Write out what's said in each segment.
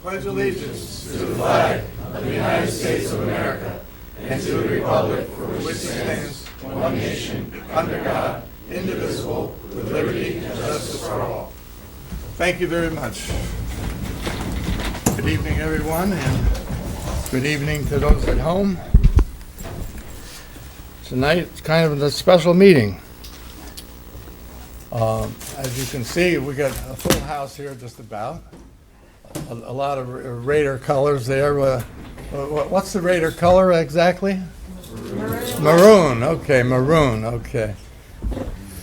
pledge allegiance to the flag of the United States of America and to the republic for which it stands, one nation, under God, indivisible, with liberty and justice for all. Thank you very much. Good evening, everyone, and good evening to those at home. Tonight, it's kind of a special meeting. As you can see, we got a full house here just about. A lot of Raider colors there. What's the Raider color exactly? Maroon. Okay, maroon. Okay.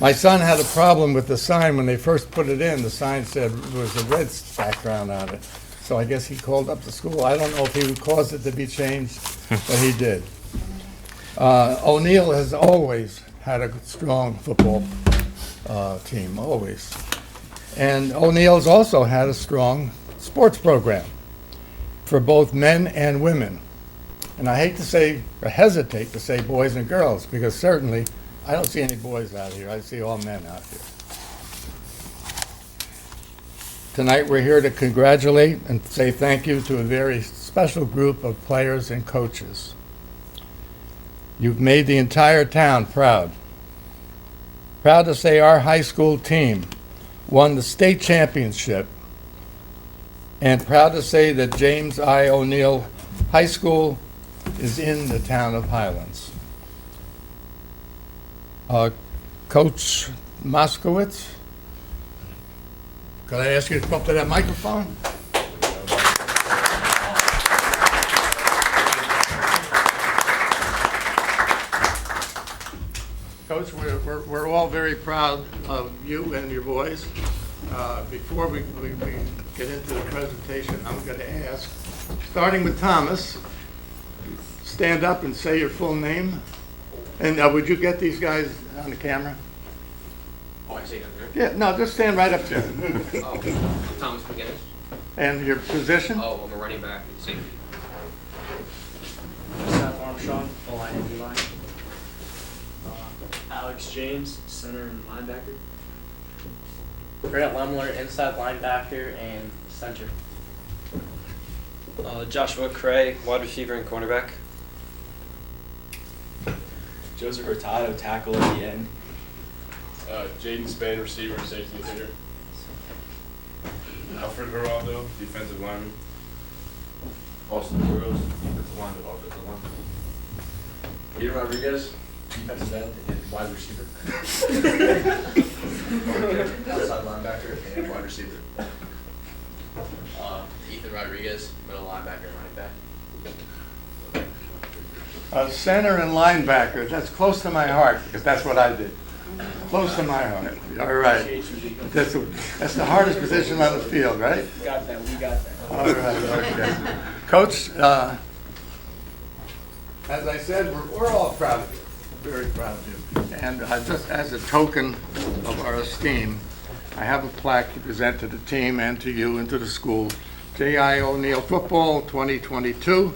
My son had a problem with the sign when they first put it in. The sign said there was a red background on it. So I guess he called up the school. I don't know if he would cause it to be changed, but he did. O'Neill has always had a strong football team, always. And O'Neill's also had a strong sports program for both men and women. And I hate to say, or hesitate to say boys and girls, because certainly I don't see any boys out here. I see all men out here. Tonight we're here to congratulate and say thank you to a very special group of players and coaches. You've made the entire town proud. Proud to say our high school team won the state championship, and proud to say that James I. O'Neill High School is in the town of Highlands. Coach Moskowitz, could I ask you to come up to that microphone? Coach, we're all very proud of you and your boys. Before we get into the presentation, I'm going to ask, starting with Thomas, stand up and say your full name. And would you get these guys on the camera? Oh, I see it here. Yeah, no, just stand right up there. Oh, Thomas McGinnis. And your position? Oh, I'm a running back at safety. Seth Armstrong, O-line and D-line. Alex James, center and linebacker. Grant Lemler, inside linebacker and center. Joshua Cray, wide receiver and cornerback. Joseph Hurtado, tackle at the end. Jaden Spain, receiver and safety hitter. Alfred Geraldo, defensive lineman. Austin Burrows, defensive line and offensive line. Peter Rodriguez, defensive end and wide receiver. Outside linebacker and wide receiver. Ethan Rodriguez, middle linebacker and running back. Center and linebacker, that's close to my heart, because that's what I did. Close to my heart. All right. That's the hardest position on the field, right? We got that. All right, okay. Coach, as I said, we're all proud of you, very proud of you. And just as a token of our esteem, I have a plaque to present to the team and to you and to the school. J.I. O'Neill Football 2022,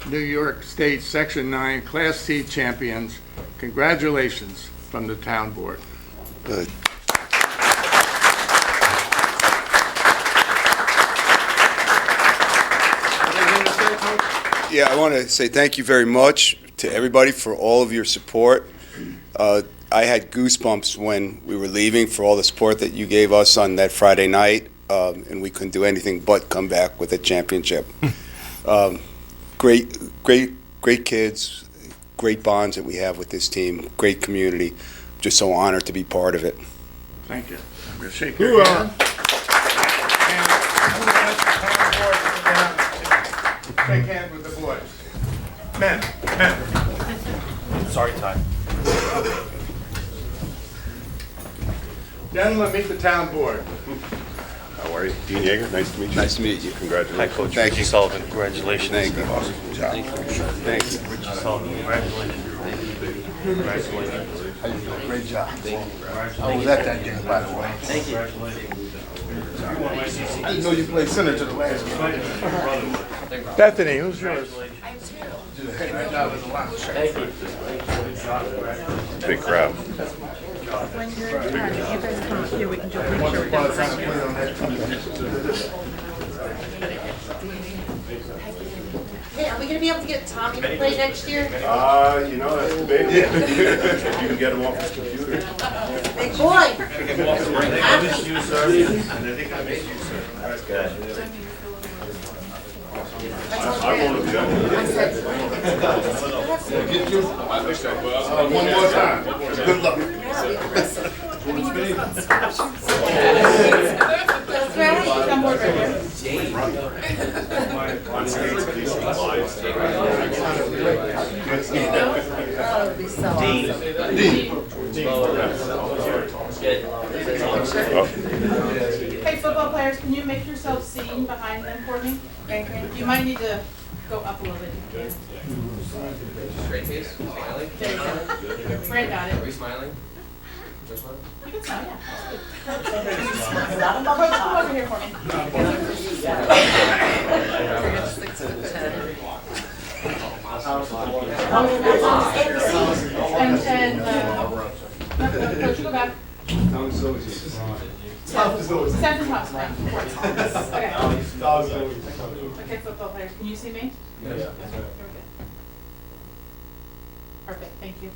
New York State Section 9 Class C champions. Congratulations from the town board. Good. Yeah, I want to say thank you very much to everybody for all of your support. I had goosebumps when we were leaving for all the support that you gave us on that Friday night, and we couldn't do anything but come back with a championship. Great kids, great bonds that we have with this team, great community. Just so honored to be part of it. Thank you. I'm going to shake your hand. And who would like the town board to come down and shake hands with the boys? Men. Sorry, Ty. Gentlemen, meet the town board. How are you? Dean Yeager, nice to meet you. Nice to meet you. Congratulations. Hi, Coach. Thank Richie you. Sullivan. Congratulations. Thank you. Awesome job. Thank you. Richie Sullivan. Congratulations. Congratulations. Great job. I was at that game, by the way. Thank you. I didn't know you played center to the last game. Bethany, who's yours? Great job as a linebacker. Big crowd. When your answers come up here, we can do a picture with them. Hey, are we gonna be able to get Tommy to play next year? You know, that's debatable. If you can get him off his computer. Big boy. I miss you, sir. And I think I miss you, sir. That's good. I won't object. One more time. Good luck. That's right. Come over here. Oh, it'd be so awesome. Hey, football players, can you make yourself seen behind them for me? You might need to go up a little bit. Straight face, smiling. There you go. Brand got Are it. we smiling? Just one? You can smile, yeah. Coach, come over here for me. And, Coach, you go back. Seven Thomas, right? Okay. Okay, football players, can you see me? Yeah. Okay, here we go. Perfect, thank you.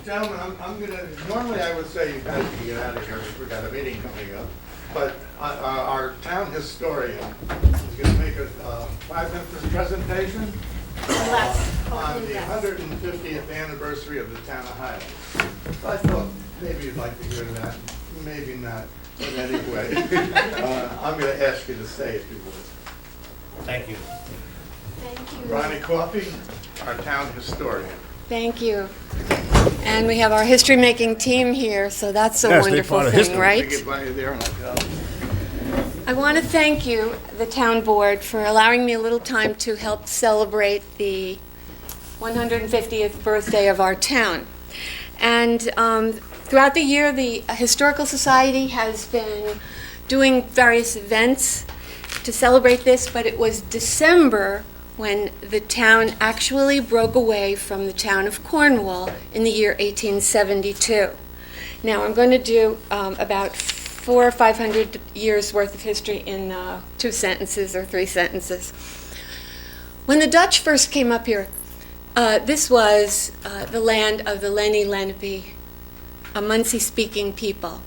Gentlemen, I'm gonna, normally I would say you guys can get out of here, because we've got a meeting coming up. But our town historian is gonna make a 5-minute presentation on the 150th anniversary of the town of Highlands. So I thought maybe you'd like to hear that, maybe not, but anyway, I'm gonna ask you to say if you would. Thank you. Thank you. Ronnie Coffey, our town historian. Thank you. And we have our history-making team here, so that's a wonderful thing, right? I want to thank you, the town board, for allowing me a little time to help celebrate the 150th birthday of our town. And throughout the year, the Historical Society has been doing various events to celebrate this, but it was December when the town actually broke away from the town of Cornwall in the year 1872. Now, I'm going to do about 400 or 500 years worth of history in 2 sentences or 3 sentences. When the Dutch first came up here, this was the land of the Lenni Lenape, a Munsee-speaking people.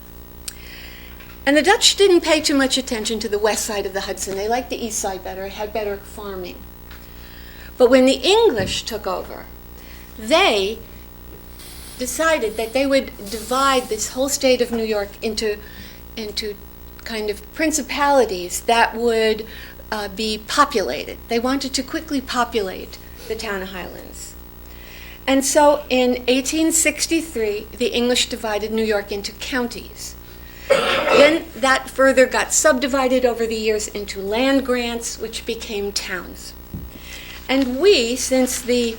And the Dutch didn't pay too much attention to the west side of the Hudson. They liked the east side better. It had better farming. But when the English took over, they decided that they would divide this whole state of New York into kind of principalities that would be populated. They wanted to quickly populate the town of Highlands. And so in 1863, the English divided New York into counties. Then that further got subdivided over the years into land grants, which became towns. And we, since the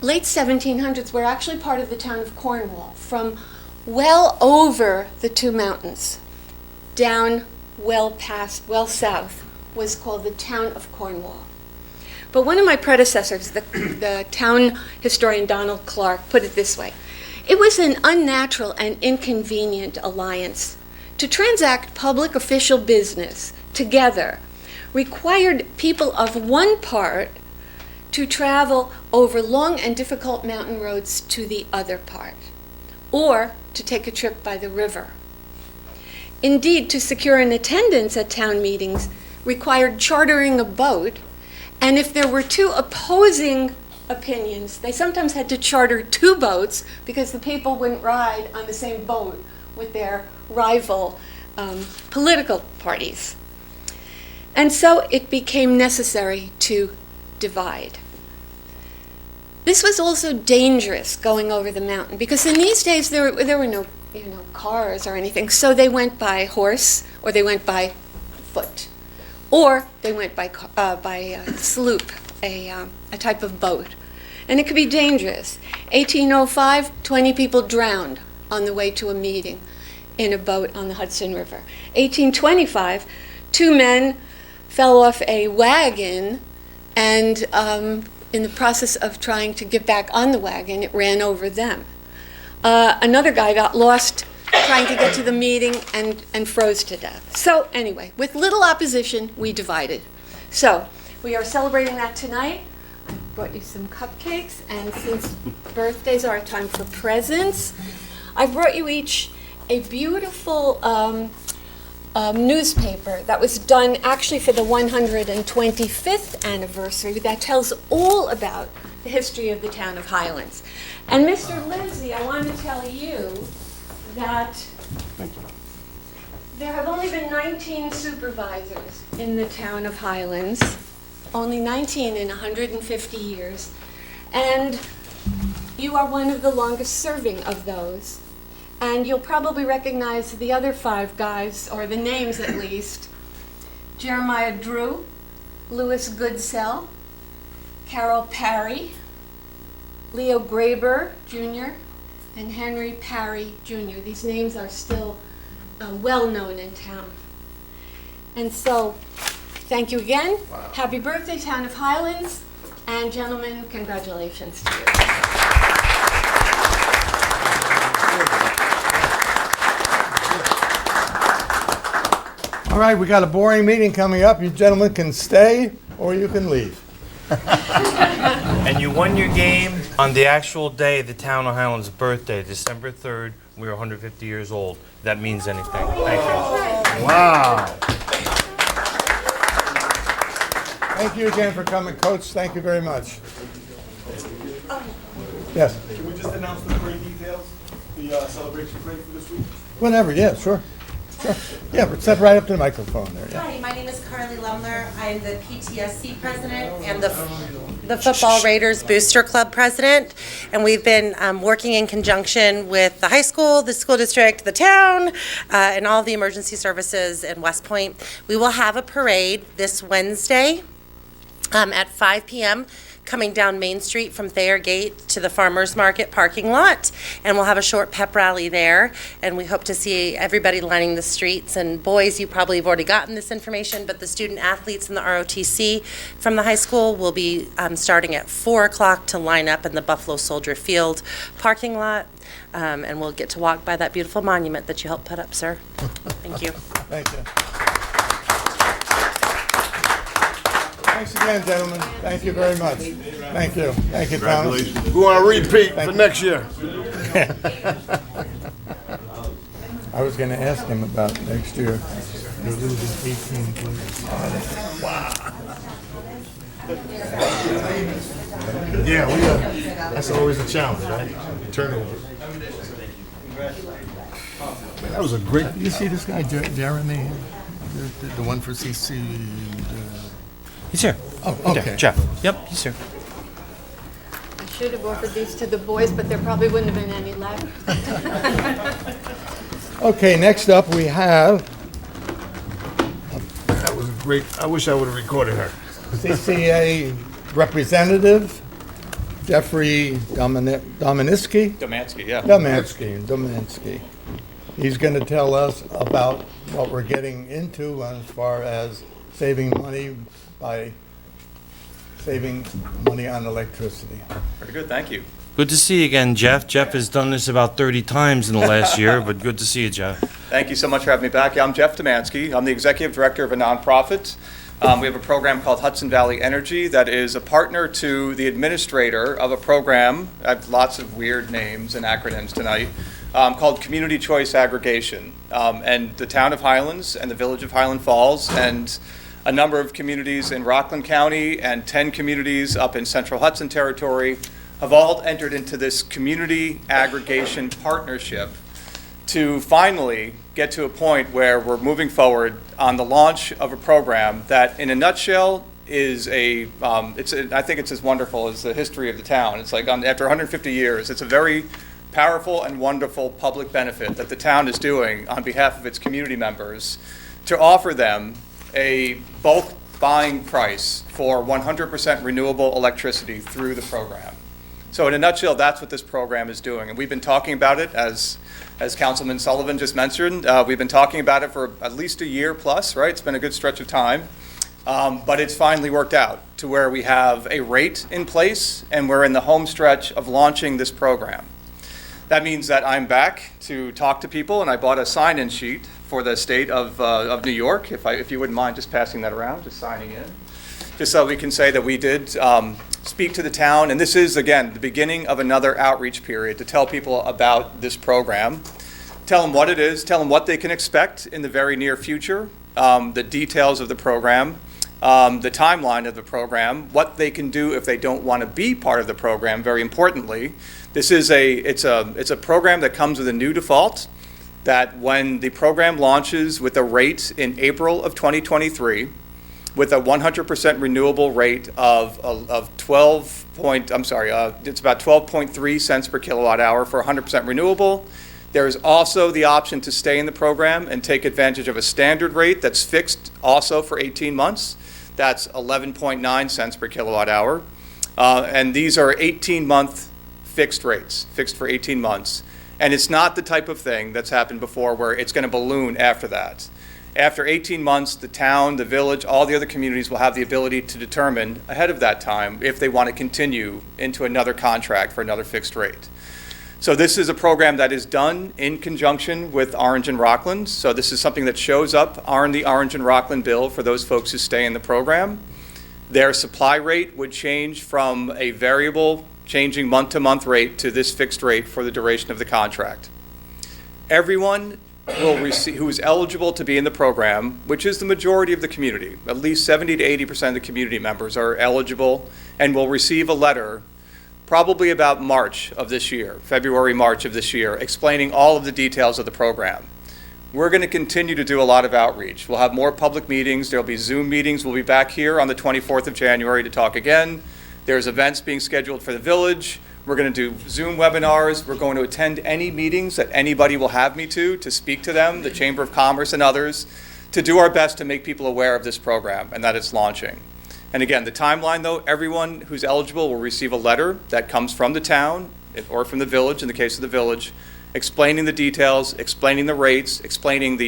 late 1700s, were actually part of the town of Cornwall, from well over the 2 mountains, down well south, was called the town of Cornwall. But one of my predecessors, the town historian Donald Clark, put it this way: it was an unnatural and inconvenient alliance. To transact public official business together required people of one part to travel over long and difficult mountain roads to the other part, or to take a trip by the river. Indeed, to secure an attendance at town meetings required chartering a boat, and if there were 2 opposing opinions, they sometimes had to charter 2 boats because the people wouldn't ride on the same boat with their rival political parties. And so it became necessary to divide. This was also dangerous, going over the mountain, because in these days there were no cars or anything, so they went by horse, or they went by foot, or they went by sloop, a type of boat. And it could be dangerous. 1805, 20 people drowned on the way to a meeting in a boat on the Hudson River. 1825, 2 men fell off a wagon, and in the process of trying to get back on the wagon, it ran over them. Another guy got lost trying to get to the meeting and froze to death. So anyway, with little opposition, we divided. So we are celebrating that tonight. I brought you some cupcakes, and since birthdays are a time for presents, I brought you each a beautiful newspaper that was done actually for the 125th anniversary that tells all about the history of the town of Highlands. And Mr. Lindsay, I want to tell you that there have only been 19 supervisors in the town of Highlands, only 19 in 150 years, and you are one of the longest serving of those. And you'll probably recognize the other 5 guys, or the names at least: Jeremiah Drew, Louis Goodsell, Carol Parry, Leo Graber Jr., and Henry Parry Jr. These names are still well known in town. And so, thank you again. Wow. Happy birthday, town of Highlands. And gentlemen, congratulations to you. All right, we got a boring meeting coming up. You gentlemen can stay or you can leave. And you won your game on the actual day, the town of Highlands' birthday, December 3rd. We were 150 years old. If that means anything. Thank you. Wow. Thank you again for coming, Coach. Thank you very much. Yes? Can we just announce the parade details, the celebration parade for this week? Whenever, yeah, sure. Sure. Yeah, but step right up to the microphone there. Yeah. Hi, my name is Carly Lumler. I'm the PTSC president and the Football Raiders Booster Club president. And we've been working in conjunction with the high school, the school district, the town, and all the emergency services in West Point. We will have a parade this Wednesday at 5 p.m. coming down Main Street from Thayer Gate to the Farmers Market parking lot, and we'll have a short pep rally there, and we hope to see everybody lining the streets. And boys, you probably have already gotten this information, but the student athletes in the ROTC from the high school will be starting at 4 o'clock to line up in the Buffalo Soldier Field parking lot, and we'll get to walk by that beautiful monument that you helped put up, sir. Thank you. Thank you. Thanks again, gentlemen. Thank you very much. Thank you. Thank you, Thomas. We want to repeat for next year. I was going to ask him about next year. You're losing 18 players. Wow. Yeah, that's always a challenge, right? Turnover. That was a great. You see this guy, Jeremy, the one for CC? He's here. Oh, okay. Jeff. Yep, he's here. I should have offered these to the boys, but there probably wouldn't have been any left. Okay, next up we have That was great. I wish I would have recorded her. CCA representative Jeffrey Dominski. Domansky, yeah. Domansky. He's going to tell us about what we're getting into as far as saving money by saving money on electricity. Very good, thank you. Good to see you again, Jeff. Jeff has done this about 30 times in the last year, but good to see you, Jeff. Thank you so much for having me back. Yeah, I'm Jeff Domansky. I'm the executive director of a nonprofit. We have a program called Hudson Valley Energy that is a partner to the administrator of a program, I have lots of weird names and acronyms tonight, called Community Choice Aggregation. And the town of Highlands and the village of Highland Falls and a number of communities in Rockland County and 10 communities up in Central Hudson Territory have all entered into this community aggregation partnership to finally get to a point where we're moving forward on the launch of a program that, in a nutshell, is I think it's as wonderful as the history of the town. It's like after 150 years, it's a very powerful and wonderful public benefit that the town is doing on behalf of its community members to offer them a bulk buying price for 100% renewable electricity through the program. So in a nutshell, that's what this program is doing. And we've been talking about it, as Councilman Sullivan just mentioned, we've been talking about it for at least a year plus, right? It's been a good stretch of time. But it's finally worked out to where we have a rate in place and we're in the home stretch of launching this program. That means that I'm back to talk to people, and I bought a sign-in sheet for the state of New York. If you wouldn't mind just passing that around, just signing in, just so we can say that we did speak to the town. And this is, again, the beginning of another outreach period to tell people about this program, tell them what it is, tell them what they can expect in the very near future, the details of the program, the timeline of the program, what they can do if they don't want to be part of the program. Very importantly, this is it's a program that comes with a new default, that when the program launches with a rate in April of 2023, with a 100% renewable rate of it's about 12.3 cents per kilowatt hour for 100% renewable. There is also the option to stay in the program and take advantage of a standard rate that's fixed also for 18 months. That's 11.9 cents per kilowatt hour. And these are 18-month fixed rates, fixed for 18 months. And it's not the type of thing that's happened before where it's going to balloon after that. After 18 months, the town, the village, all the other communities will have the ability to determine ahead of that time if they want to continue into another contract for another fixed rate. So this is a program that is done in conjunction with Orange and Rockland. So this is something that shows up on the Orange and Rockland bill for those folks who stay in the program. Their supply rate would change from a variable, changing month-to-month rate to this fixed rate for the duration of the contract. Everyone will receive, who is eligible to be in the program, which is the majority of the community, at least 70 to 80% of the community members are eligible and will receive a letter probably about March of this year, February, March of this year, explaining all of the details of the program. We're going to continue to do a lot of outreach. We'll have more public meetings. There'll be Zoom meetings. We'll be back here on the 24th of January to talk again. There's events being scheduled for the village. We're going to do Zoom webinars. We're going to attend any meetings that anybody will have me to speak to them, the Chamber of Commerce and others, to do our best to make people aware of this program and that it's launching. And again, the timeline, though, everyone who's eligible will receive a letter that comes from the town or from the village, in the case of the village, explaining the details, explaining the rates, explaining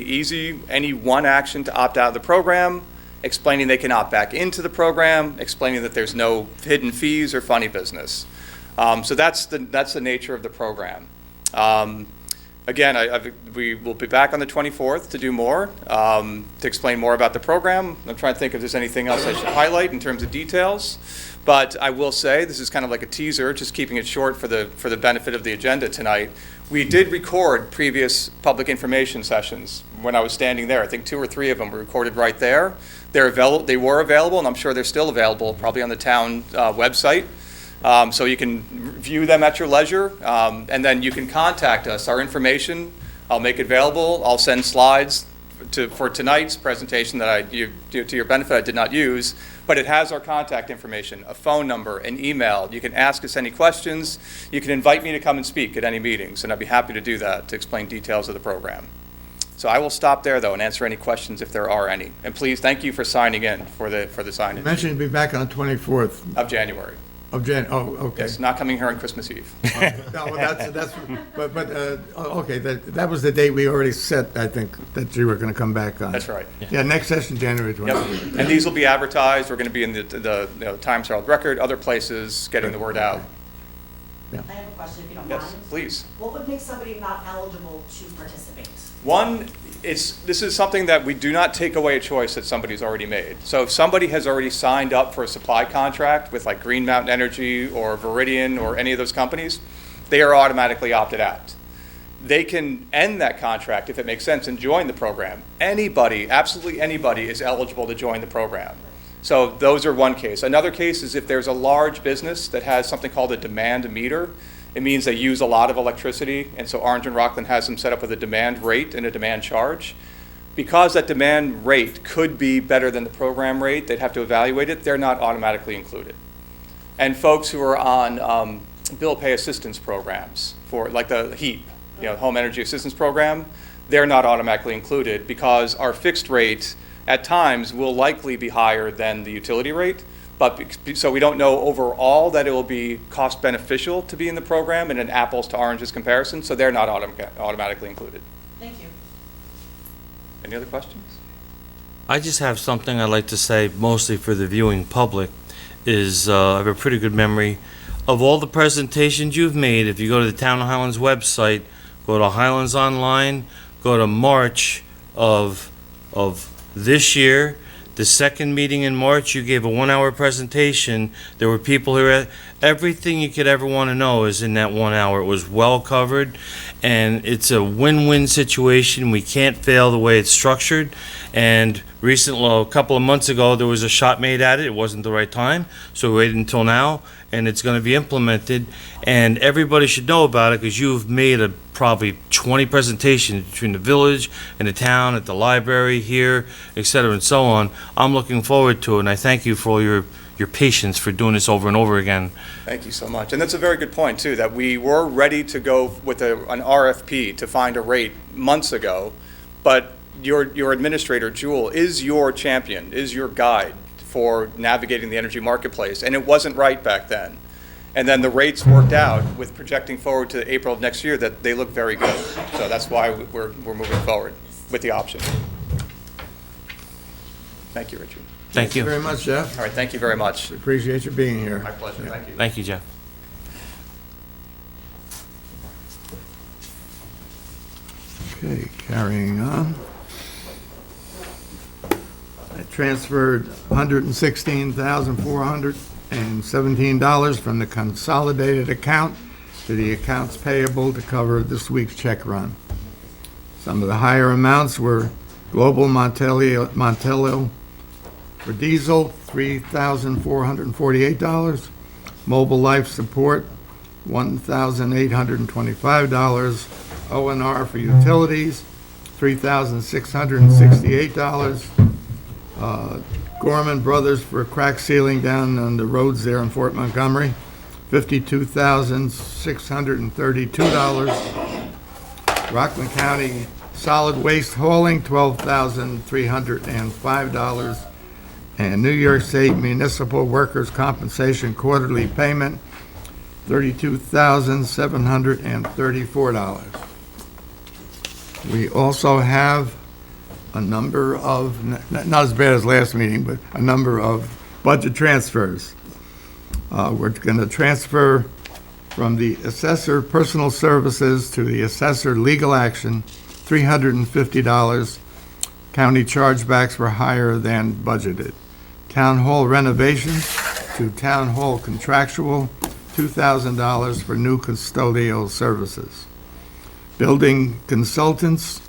any one action to opt out of the program, explaining they can opt back into the program, explaining that there's no hidden fees or funny business. So that's the nature of the program. Again, we will be back on the 24th to do more, to explain more about the program. I'm trying to think if there's anything else I should highlight in terms of details. But I will say, this is kind of like a teaser, just keeping it short for the benefit of the agenda tonight. We did record previous public information sessions when I was standing there. I think 2 or 3 of them were recorded right there. They were available, and I'm sure they're still available, probably on the town website. So you can view them at your leisure, and then you can contact us. Our information, I'll make available. I'll send slides for tonight's presentation that to your benefit, I did not use, but it has our contact information, a phone number, an email. You can ask us any questions. You can invite me to come and speak at any meetings, and I'd be happy to do that, to explain details of the program. So I will stop there, though, and answer any questions if there are any. And please, thank you for signing in for the sign-in. You mentioned you'll be back on the 24th of January. Okay. Yes, not coming here on Christmas Eve. No, okay, that was the date we already set, I think, that you were going to come back on. That's right. Yeah, next session, January 23rd. Yep. And these will be advertised. We're going to be in the Times Herald Record, other places, getting the word out. I have a question, if you don't Yes, mind. please. What would make somebody not eligible to participate? One, this is something that we do not take away a choice that somebody's already made. So if somebody has already signed up for a supply contract with like Green Mountain Energy or Viridian or any of those companies, they are automatically opted out. They can end that contract if it makes sense and join the program. Anybody, absolutely anybody, is eligible to join the program. So those are one case. Another case is if there's a large business that has something called a demand meter. It means they use a lot of electricity, and so Orange and Rockland has them set up with a demand rate and a demand charge. Because that demand rate could be better than the program rate, they'd have to evaluate it, they're not automatically included. And folks who are on bill pay assistance programs, for like the HEAP, Home Energy Assistance Program, they're not automatically included because our fixed rate at times will likely be higher than the utility rate. But so we don't know overall that it will be cost beneficial to be in the program in an apples to oranges comparison, so they're not automatically included. Thank you. Any other questions? I just have something I'd like to say, mostly for the viewing public, is I have a pretty good memory of all the presentations you've made, if you go to the Town of Highlands website, go to Highlands Online, go to March of this year, the second meeting in March, you gave a 1-hour presentation. There were people here. Everything you could ever want to know is in that 1 hour. It was well covered, and it's a win-win situation. We can't fail the way it's structured. And recently, a couple of months ago, there was a shot made at it. It wasn't the right time, so we waited until now, and it's going to be implemented. And everybody should know about it because you've made probably 20 presentations between the village and the town, at the library here, et cetera, and so on. I'm looking forward to it, and I thank you for all your patience for doing this over and over again. Thank you so much. And that's a very good point, too, that we were ready to go with an RFP to find a rate months ago, but your administrator, Jewel, is your champion, is your guide for navigating the energy marketplace, and it wasn't right back then. And then the rates worked out with projecting forward to April of next year that they look very good. So that's why we're moving forward with the option. Thank you, Richard. Thank you. Very much, Jeff. All right, thank you very much. Appreciate you being here. My pleasure, thank you. Thank you, Jeff. Okay, carrying on. I transferred $116,417 from the consolidated account to the accounts payable to cover this week's check run. Some of the higher amounts were Global Montello for diesel, $3,448. Mobile Life Support, $1,825. O&R for utilities, $3,668. Gorman Brothers for crack sealing down on the roads there in Fort Montgomery, $52,632. Rockland County Solid Waste Hauling, $12,305. And New York State Municipal Workers' Compensation Quarterly Payment, $32,734. We also have a number of, not as bad as last meeting, but a number of budget transfers. We're going to transfer from the assessor personal services to the assessor legal action, $350. County chargebacks were higher than budgeted. Town hall renovations to town hall contractual, $2,000 for new custodial services. Building consultants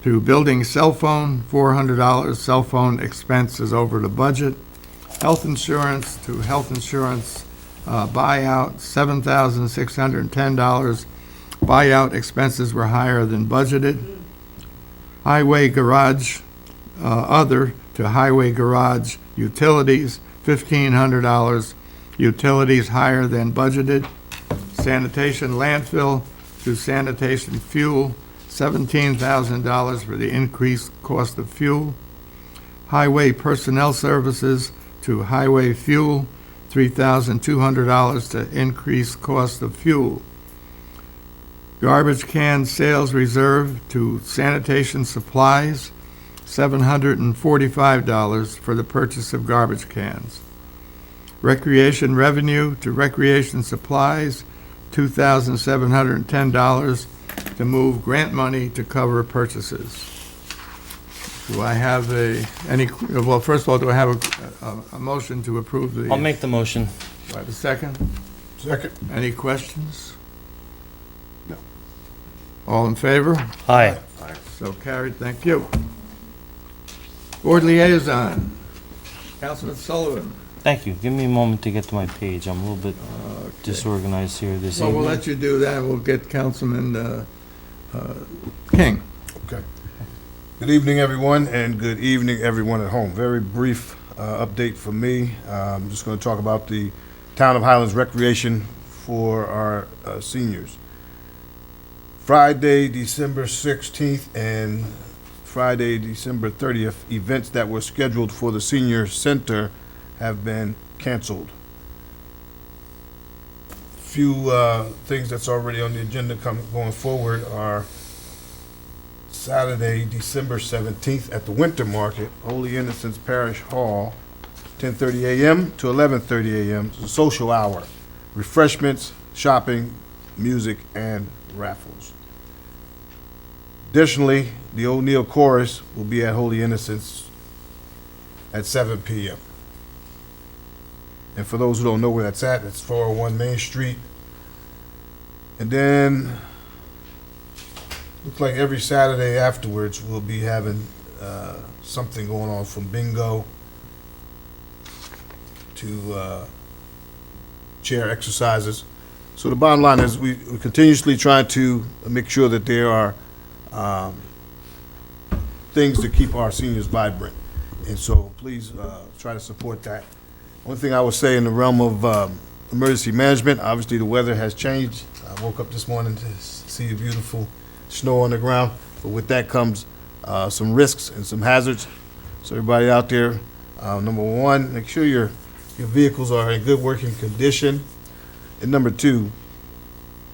to building cell phone, $400. Cell phone expense is over the budget. Health insurance to health insurance buyout, $7,610. Buyout expenses were higher than budgeted. Highway garage, other to highway garage utilities, $1,500. Utilities higher than budgeted. Sanitation landfill to sanitation fuel, $17,000 for the increased cost of fuel. Highway personnel services to highway fuel, $3,200 to increase cost of fuel. Garbage can sales reserve to sanitation supplies, $745 for the purchase of garbage cans. Recreation revenue to recreation supplies, $2,710 to move grant money to cover purchases. Do I have well, first of all, do I have a motion to approve the? I'll make the motion. Do I have a second? Second. Any questions? No. All in favor? Aye. So carried, thank you. Board liaison, Councilman Sullivan. Thank you. Give me a moment to get to my page. I'm a little bit disorganized here this Well, evening. we'll let you do that, we'll get Councilman King. Okay. Good evening, everyone, and good evening, everyone at home. Very brief update from me. I'm just going to talk about the Town of Highlands recreation for our seniors. Friday, December 16th and Friday, December 30th, events that were scheduled for the senior center have been canceled. Few things that's already on the agenda going forward are Saturday, December 17th at the Winter Market, Holy Innocents Parish Hall, 10:30 a.m. to 11:30 a.m. It's a social hour. Refreshments, shopping, music, and raffles. Additionally, the O'Neill Chorus will be at Holy Innocents at 7 p.m. And for those who don't know where that's at, it's 401 Main Street. And then, looks like every Saturday afterwards, we'll be having something going on from bingo to chair exercises. So the bottom line is we're continuously trying to make sure that there are things to keep our seniors vibrant. And so please try to support that. One thing I would say in the realm of emergency management, obviously the weather has changed. I woke up this morning to see a beautiful snow on the ground, but with that comes some risks and some hazards. So everybody out there, number one, make sure your vehicles are in good working condition. And number two,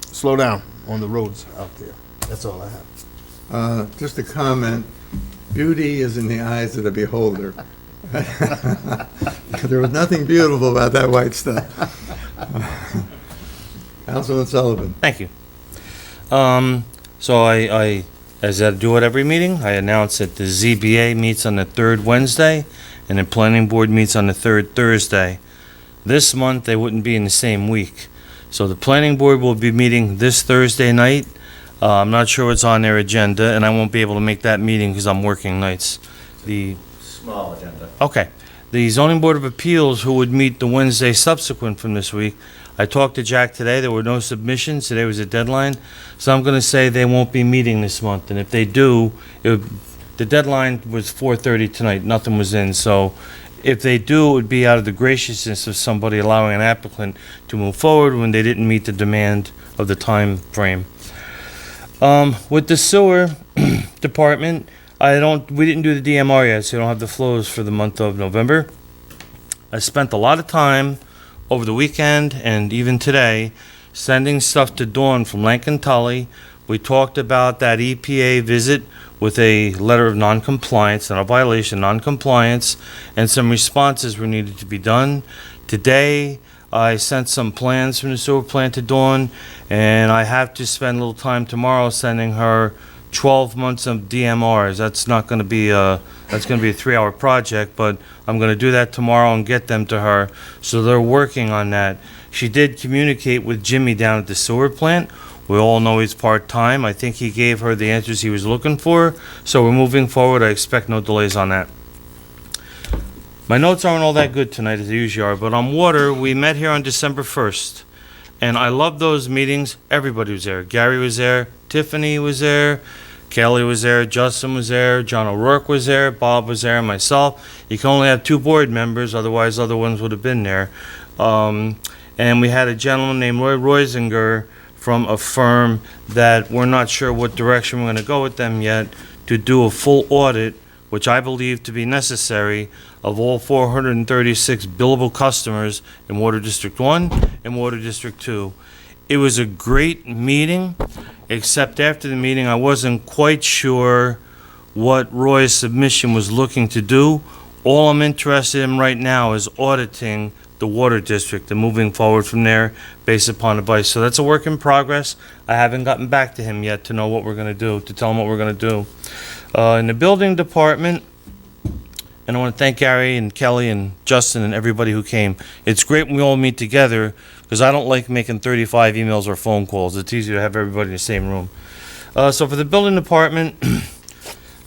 slow down on the roads out there. That's all I have. Just a comment, beauty is in the eyes of the beholder. There was nothing beautiful about that white stuff. Councilman Sullivan. Thank you. So I, as I do at every meeting, I announce that the ZBA meets on the third Wednesday and the planning board meets on the third Thursday. This month, they wouldn't be in the same week. So the planning board will be meeting this Thursday night. I'm not sure what's on their agenda, and I won't be able to make that meeting because I'm working nights. Small agenda. Okay. The zoning board of appeals, who would meet the Wednesday subsequent from this week, I talked to Jack today. There were no submissions. Today was a deadline. So I'm going to say they won't be meeting this month. And if they do, the deadline was 4:30 tonight. Nothing was in. So if they do, it would be out of the graciousness of somebody allowing an applicant to move forward when they didn't meet the demand of the time frame. With the sewer department, we didn't do the DMR yet, so we don't have the flows for the month of November. I spent a lot of time over the weekend and even today sending stuff to Dawn from Lankin Tully. We talked about that EPA visit with a letter of non-compliance, not a violation, non-compliance, and some responses were needed to be done. Today, I sent some plans from the sewer plant to Dawn, and I have to spend a little time tomorrow sending her 12 months of DMRs. That's not going to be that's going to be a 3-hour project, but I'm going to do that tomorrow and get them to her. So they're working on that. She did communicate with Jimmy down at the sewer plant. We all know he's part-time. I think he gave her the answers he was looking for. So we're moving forward. I expect no delays on that. My notes aren't all that good tonight, as they usually are, but on water, we met here on December 1st. And I love those meetings. Everybody was there. Gary was there. Tiffany was there. Kelly was there. Justin was there. John O'Rourke was there. Bob was there. And myself. You can only have 2 board members. Otherwise, other ones would have been there. And we had a gentleman named Lloyd Reisinger from a firm that we're not sure what direction we're going to go with them yet to do a full audit, which I believe to be necessary, of all 436 billable customers in Water District 1 and Water District 2. It was a great meeting, except after the meeting, I wasn't quite sure what Roy's submission was looking to do. All I'm interested in right now is auditing the Water District and moving forward from there based upon advice. So that's a work in progress. I haven't gotten back to him yet to know what we're going to do, to tell him what we're going to do. In the building department, and I want to thank Gary and Kelly and Justin and everybody who came. It's great when we all meet together because I don't like making 35 emails or phone calls. It's easier to have everybody in the same room. So for the building department,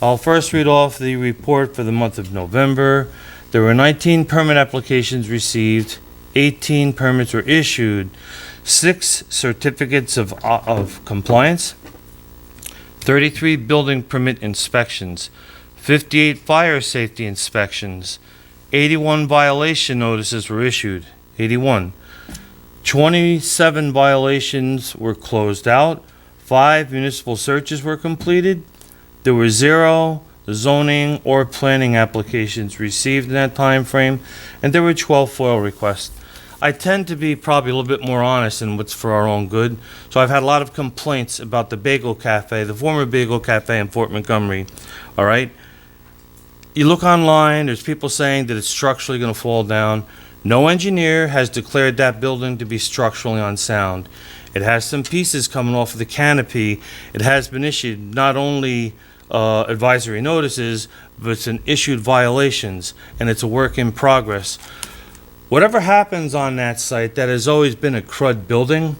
I'll first read off the report for the month of November. There were 19 permit applications received, 18 permits were issued, 6 certificates of compliance, 33 building permit inspections, 58 fire safety inspections, 81 violation notices were issued, 81. 27 violations were closed out, 5 municipal searches were completed. There were 0 zoning or planning applications received in that time frame, and there were 12 FOIL requests. I tend to be probably a little bit more honest in what's for our own good. So I've had a lot of complaints about the Bagel Cafe, the former Bagel Cafe in Fort Montgomery. All right. you look online, there's people saying that it's structurally going to fall down. No engineer has declared that building to be structurally unsound. It has some pieces coming off of the canopy. It has been issued not only advisory notices, but it's an issued violations, and it's a work in progress. Whatever happens on that site, that has always been a crud building,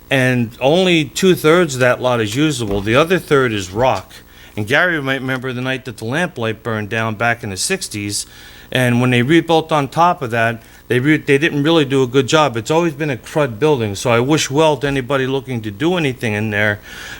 and only 2/3 of that lot is usable. The other third is rock. And Gary might remember the night that the lamplight burned down back in the 60s, and when they rebuilt on top of that, they didn't really do a good job. It's always been a crud building, so I wish well to anybody looking to do anything in there,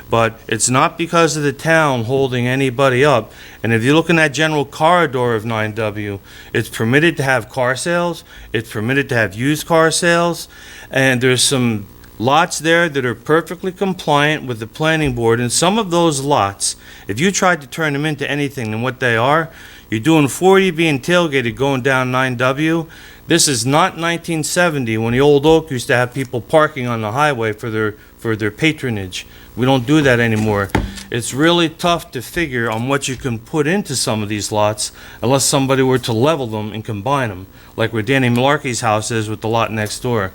but it's not because of the town holding anybody up. And if you look in that general corridor of 9W, it's permitted to have car sales, it's permitted to have used car sales, and there's some lots there that are perfectly compliant with the planning board, and some of those lots, if you tried to turn them into anything than what they are, you're doing 40 being tailgated going down 9W. This is not 1970 when the old Oak used to have people parking on the highway for their patronage. We don't do that anymore. It's really tough to figure on what you can put into some of these lots unless somebody were to level them and combine them, like where Danny Malarkey's house is with the lot next door.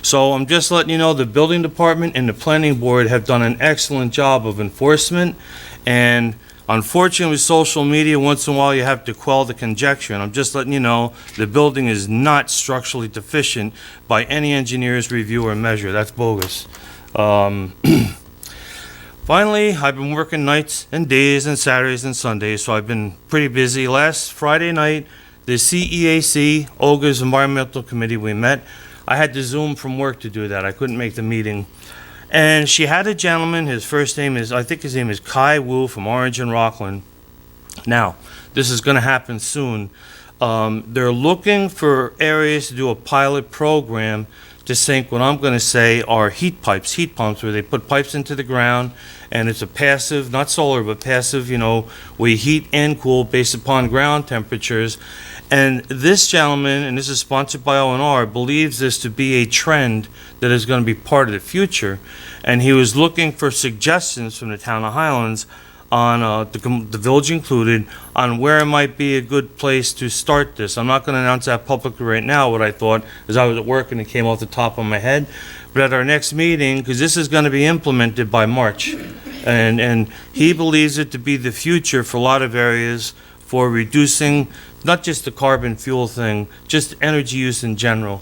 So I'm just letting you know the building department and the planning board have done an excellent job of enforcement, and unfortunately, with social media, once in a while you have to quell the conjecture, and I'm just letting you know the building is not structurally deficient by any engineer's review or measure. That's bogus. Finally, I've been working nights and days and Saturdays and Sundays, so I've been pretty busy. Last Friday night, the CEAC, Olga's Environmental Committee, we met. I had to Zoom from work to do that. I couldn't make the meeting. And she had a gentleman, his first name is, I think his name is Kai Wu from Orange and Rockland. Now, this is going to happen soon. They're looking for areas to do a pilot program to sink what I'm going to say are heat pumps, where they put pipes into the ground, and it's a passive, not solar, but passive, where you heat and cool based upon ground temperatures. And this gentleman, and this is sponsored by O&R, believes this to be a trend that is going to be part of the future. And he was looking for suggestions from the town of Highlands on, the village included, on where it might be a good place to start this. I'm not going to announce that publicly right now, what I thought, as I was at work and it came off the top of my head. But at our next meeting, because this is going to be implemented by March, and he believes it to be the future for a lot of areas for reducing not just the carbon fuel thing, just energy use in general.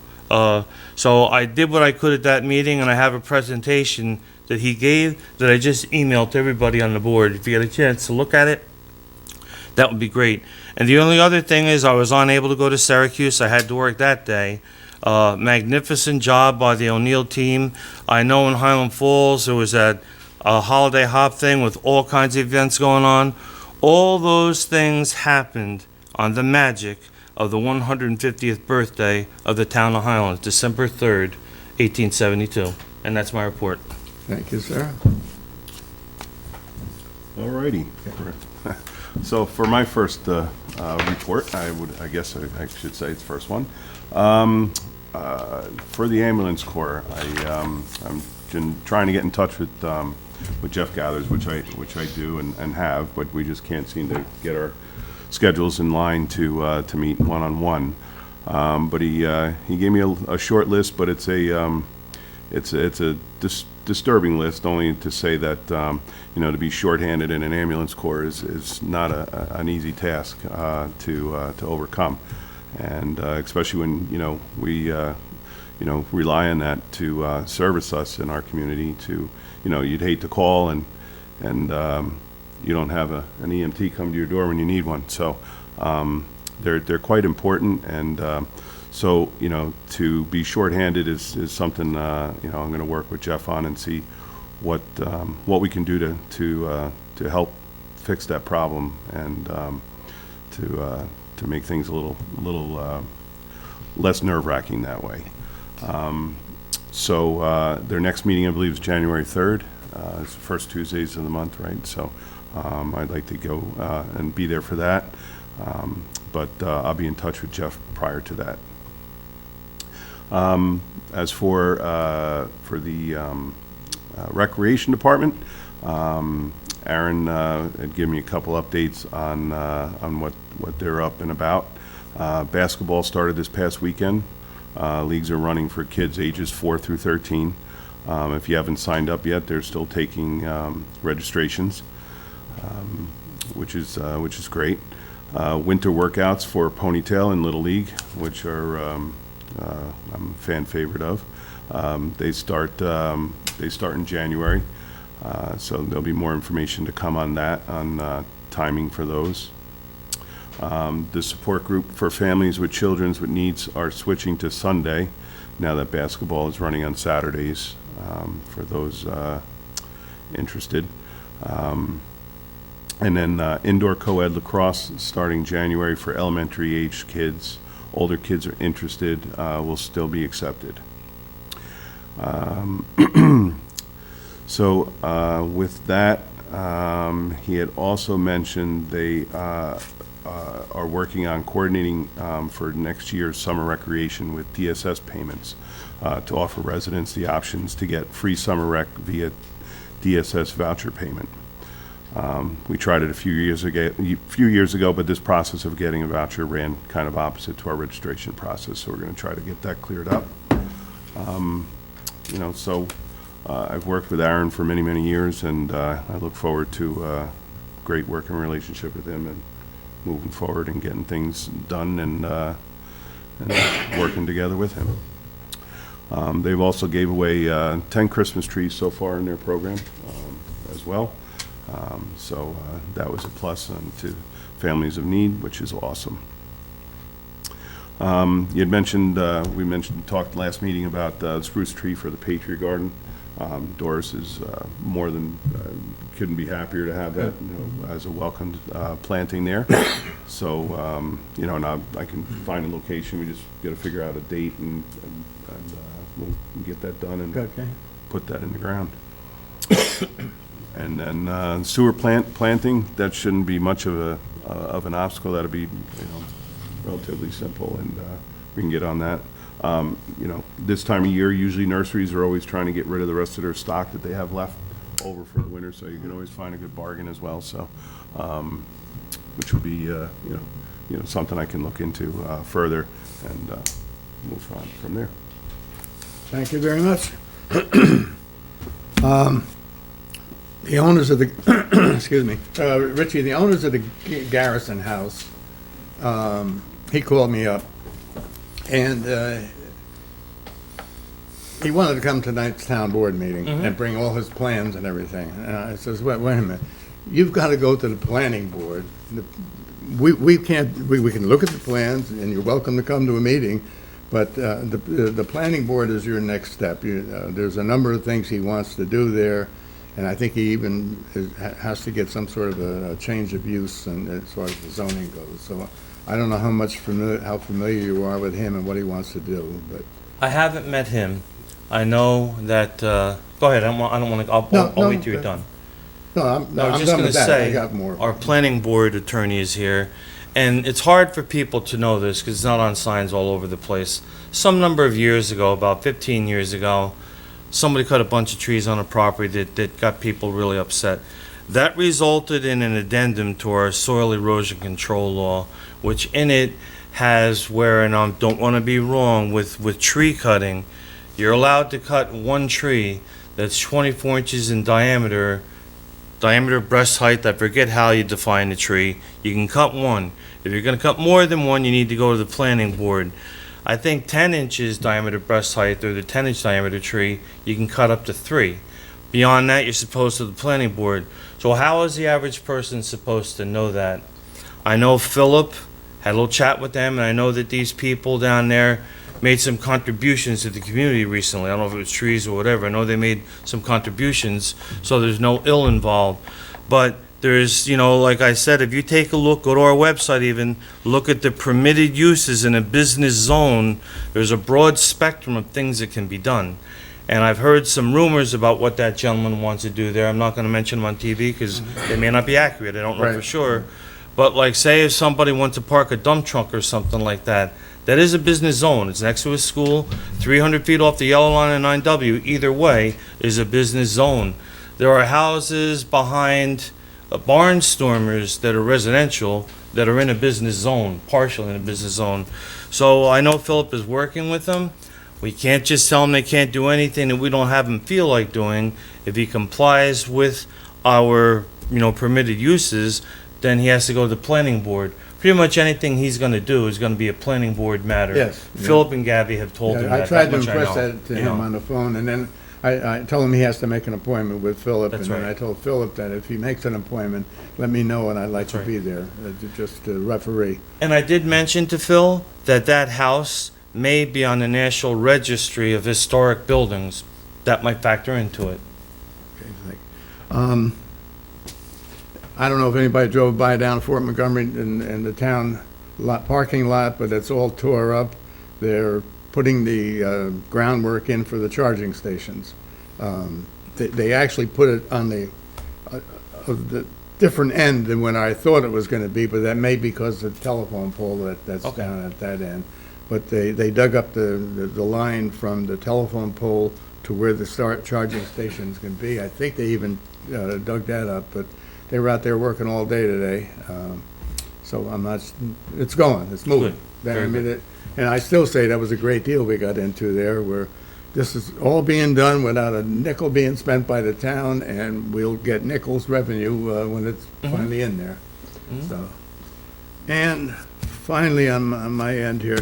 So I did what I could at that meeting, and I have a presentation that he gave that I just emailed to everybody on the board. If you get a chance to look at it, that would be great. And the only other thing is I was unable to go to Syracuse. I had to work that day. Magnificent job by the O'Neill team. I know in Highland Falls there was that holiday hop thing with all kinds of events going on. All those things happened on the magic of the 150th birthday of the town of Highlands, December 3rd, 1872. And that's my report. Thank you, sir. All righty. So for my first report, I guess I should say it's the first one. For the ambulance corps, I'm been trying to get in touch with Jeff Gathers, which I do and have, but we just can't seem to get our schedules in line to meet one-on-one. But he gave me a short list, but it's a disturbing list, only to say that to be shorthanded in an ambulance corps is not an easy task to overcome, and especially when we rely on that to service us in our community. You'd hate to call and you don't have an EMT come to your door when you need one. So they're quite important, and so to be shorthanded is something I'm going to work with Jeff on and see what we can do to help fix that problem and to make things a little less nerve-wracking that way. So their next meeting, I believe, is January 3rd. It's the first Tuesdays of the month, right? So I'd like to go and be there for that. But I'll be in touch with Jeff prior to that. As for the recreation department, Aaron had given me a couple updates on what they're up and about. Basketball started this past weekend. Leagues are running for kids ages 4 through 13. If you haven't signed up yet, they're still taking registrations, which is great. Winter workouts for Ponytail and Little League, which are I'm a fan favorite of. They start in January, so there'll be more information to come on that, on timing for those. The support group for families with children with needs are switching to Sunday now that basketball is running on Saturdays, for those interested. And then indoor co-ed lacrosse starting January for elementary age kids. Older kids are interested, will still be accepted. So with that, he had also mentioned they are working on coordinating for next year's summer recreation with DSS payments to offer residents the options to get free summer rec via DSS voucher payment. We tried it a few years ago, but this process of getting a voucher ran kind of opposite to our registration process, so we're going to try to get that cleared up. I've worked with Aaron for many, many years, and I look forward to a great working relationship with him and moving forward and getting things done and working together with him. They've also gave away 10 Christmas trees so far in their program as well. So that was a plus to families of need, which is awesome. You had mentioned, talked last meeting about the spruce tree for the Patriot Garden. Doris is more than, couldn't be happier to have that, as a welcomed planting there. So, now I can find a location. We just got to figure out a date and we'll get that done and put that in the ground. And then sewer planting, that shouldn't be much of an obstacle. That'll be, relatively simple, and we can get on that. This time of year, usually nurseries are always trying to get rid of the rest of their stock that they have left over for the winter, so you can always find a good bargain as well. So, which would be, something I can look into further and move on from there. Thank you very much. The owners of the, excuse me, Richie, the owners of the Garrison House, he called me up, and he wanted to come to tonight's town board meeting and bring all his plans and everything. And I says, wait a minute, you've got to go to the planning board. We can look at the plans, and you're welcome to come to a meeting, but the planning board is your next step. There's a number of things he wants to do there. And I think he even has to get some sort of a change of use, and as far as the zoning goes. So I don't know how familiar you are with him and what he wants to do, but I haven't met him. I know that. Go ahead. I don't want to. I'll wait till you're done. No, I was just going to say, our planning board attorney is here, and it's hard for people to know this because it's not on signs all over the place. Some number of years ago, about 15 years ago, somebody cut a bunch of trees on a property that got people really upset. That resulted in an addendum to our soil erosion control law, which in it has where, and I don't want to be wrong, with tree cutting, you're allowed to cut one tree that's 24 inches in diameter breast height. I forget how you define the tree. You can cut one. If you're going to cut more than one, you need to go to the planning board. I think 10 inches diameter breast height, or the 10-inch diameter tree, you can cut up to 3. Beyond that, you're supposed to the planning board. So how is the average person supposed to know that? I know Philip had a little chat with them, and I know that these people down there made some contributions to the community recently. I don't know if it was trees or whatever. I know they made some contributions, so there's no ill involved. But there's, like I said, if you take a look, go to our website even, look at the permitted uses in a business zone, there's a broad spectrum of things that can be done. And I've heard some rumors about what that gentleman wants to do there. I'm not going to mention them on TV because they may not be accurate. I don't know for sure. But like, say if somebody wants to park a dump truck or something like that, that is a business zone. It's next to a school, 300 feet off the yellow line and 9W. Either way is a business zone. There are houses behind barnstormers that are residential that are in a business zone, partial in a business zone. So I know Philip is working with them. We can't just tell them they can't do anything that we don't have them feel like doing. If he complies with our, permitted uses, then he has to go to the planning board. Pretty much anything he's gonna do is gonna be a planning board matter. Yes, yeah. Philip and Gabby have told him Yeah, I that. tried That to much I impress know, that to you him know. on the phone, and then I told him he has to make an appointment with Philip. That's And then right. I told Philip that if he makes an appointment, let me know, and I'd like to right. be there, just to referee. And I did mention to Phil that house may be on the National Registry of Historic Buildings. That might factor into it. Okay, thank you. I don't know if anybody drove by down Fort Montgomery and the town parking lot, but it's all tore up. They're putting the groundwork in for the charging stations. They actually put it on the different end than when I thought it was going to be, but that may be because of the telephone pole that's Okay. down at that end. But they dug up the line from the telephone pole to where the charging stations can be. I think they even dug that up, but they were out there working all day today. So I'm not, it's going, it's moving. Good. Very good. And I still say that was a great deal we got into there, where this is all being done without a nickel being spent by the town, and we'll get nickels revenue when it's finally in there. So, and finally, on my end here,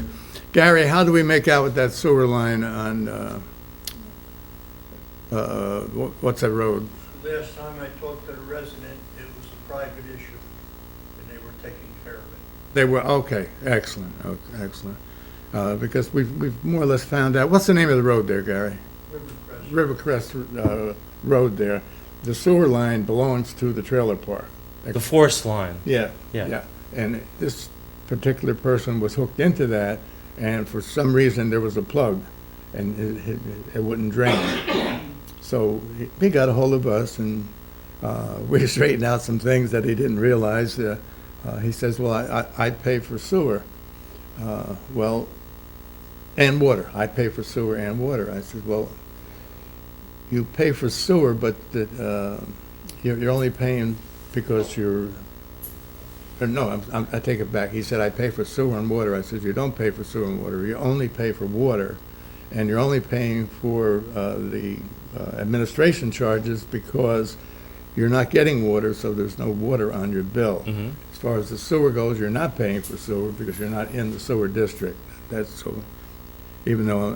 Gary, how do we make out with that sewer line on, what's that road? Last time I talked to the resident, it was a private issue, and they were taking care of it. They were, okay, excellent, okay, excellent. Because we've more or less found out, what's the name of the road there, Gary? Rivercrest Road there. The sewer line belongs to the trailer park. The force line. Yeah, Yeah. yeah. And this particular person was hooked into that, and for some reason, there was a plug, and it wouldn't drain. So he got a hold of us, and we straightened out some things that he didn't realize. He says, well, I'd pay for sewer. Well, and water. I pay for sewer and water. I said, well, you pay for sewer, but you're only paying because you're, or no, I take it back. He said, I pay for sewer and water. I said, you don't pay for sewer and water. You only pay for water, and you're only paying for the administration charges because you're not getting water, so there's no water on your bill. As far as the sewer goes, you're not paying for sewer because you're not in the sewer district. That's so, even though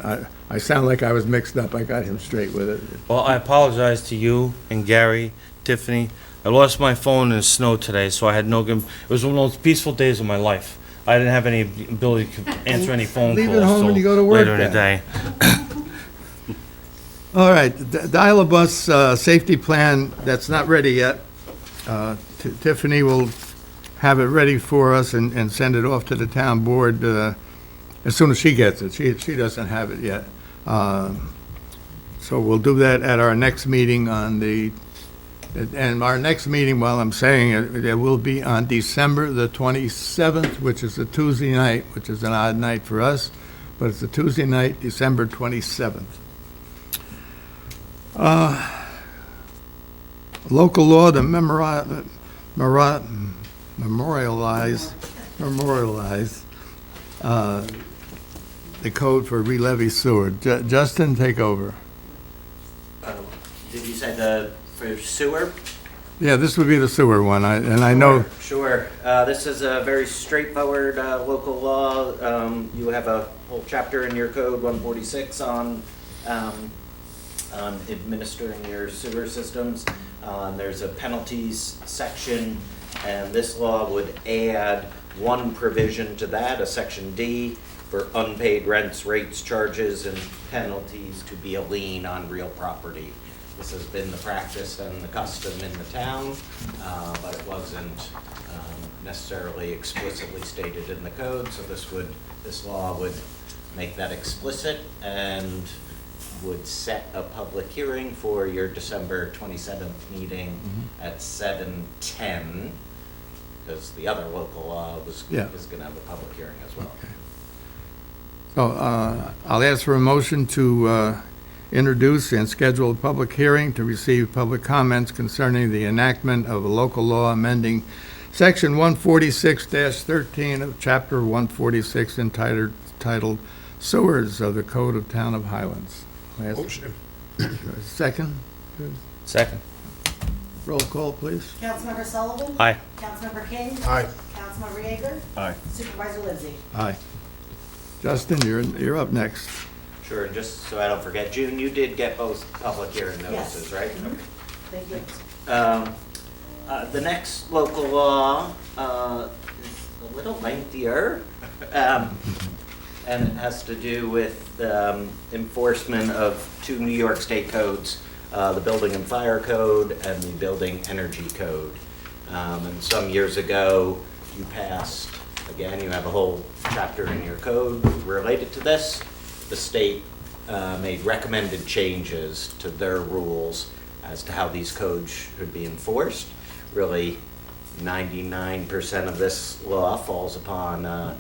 I sound like I was mixed up, I got him straight with it. Well, I apologize to you and Gary, Tiffany. I lost my phone in the snow today, so I had no, it was one of the most peaceful days of my life. I didn't have any ability to answer any phone calls Leave it home till when you go to work later in the day. All right, dial-a-bus safety plan, that's not ready yet. Tiffany will have it ready for us and send it off to the town board as soon as she gets it. She doesn't have it yet. So we'll do that at our next meeting and our next meeting, while I'm saying it will be on December the 27th, which is a Tuesday night, which is an odd night for us, but it's a Tuesday night, December 27th. Local law to memorialize the code for re-levy sewer. Justin, take over. Did you say for sewer? Yeah, this would be the sewer one, I know. Sure. This is a very straightforward local law. You have a whole chapter in your code, 146, on administering your sewer systems. There's a penalties section, and this law would add one provision to that, a section D, for unpaid rents, rates, charges, and penalties to be a lien on real property. This has been the practice and the custom in the town, but it wasn't necessarily explicitly stated in the code, so this law would make that explicit and would set a public hearing for your December 27th meeting at 7:10, because the other local law is going to have a public hearing as well. Okay. So I'll ask for a motion to introduce and schedule a public hearing to receive public comments concerning the enactment of a local law amending Section 146-13 of Chapter 146 entitled Sewers of the Code of Town of Highlands. Motion. Second? Second. Roll call, please. Councilmember Sullivan? Aye. Councilmember King? Aye. Councilmember Yeager? Aye. Supervisor Lindsay? Aye. Justin, you're up next. Sure, and just so I don't forget, June, you did get both public hearing notices, Yes. right? Mhm. Okay. Thank you. The next local law is a little lengthier, and it has to do with enforcement of two New York State codes, the Building and Fire Code and the Building Energy Code. And some years ago, you passed, again, you have a whole chapter in your code related to this. The state made recommended changes to their rules as to how these codes should be enforced. Really, 99% of this law falls upon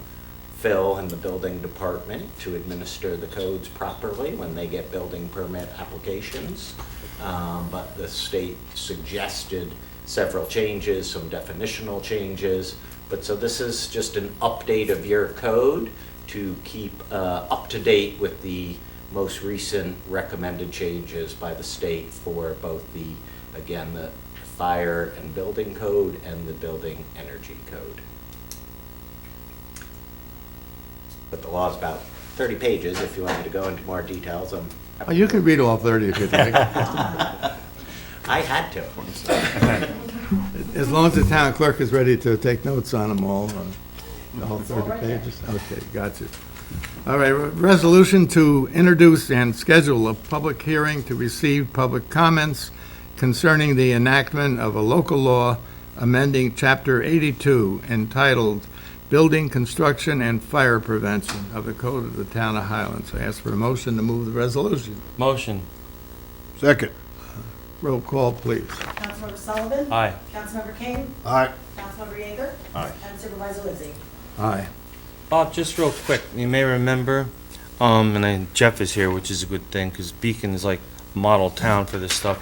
Phil and the building department to administer the codes properly when they get building permit applications. But the state suggested several changes, some definitional changes. But so this is just an update of your code to keep up to date with the most recent recommended changes by the state for both the, again, the fire and building code and the building energy code. But the law's about 30 pages. If you want me to go into more details, I'm happy. Oh, you can read all 30 if you'd like. I had to. As long as the town clerk is ready to take notes on them all, the whole 30 pages. Okay, got you. All right, resolution to introduce and schedule a public hearing to receive public comments concerning the enactment of a local law amending Chapter 82 entitled Building, Construction, and Fire Prevention of the Code of the Town of Highlands. I ask for a motion to move the resolution. Motion. Second. Roll call, please. Councilmember Sullivan? Aye. Councilmember King? Aye. Councilmember Yeager? Aye. And Supervisor Lindsay? Aye. Bob, just real quick, you may remember, Jeff is here, which is a good thing, because Beacon is like model town for this stuff.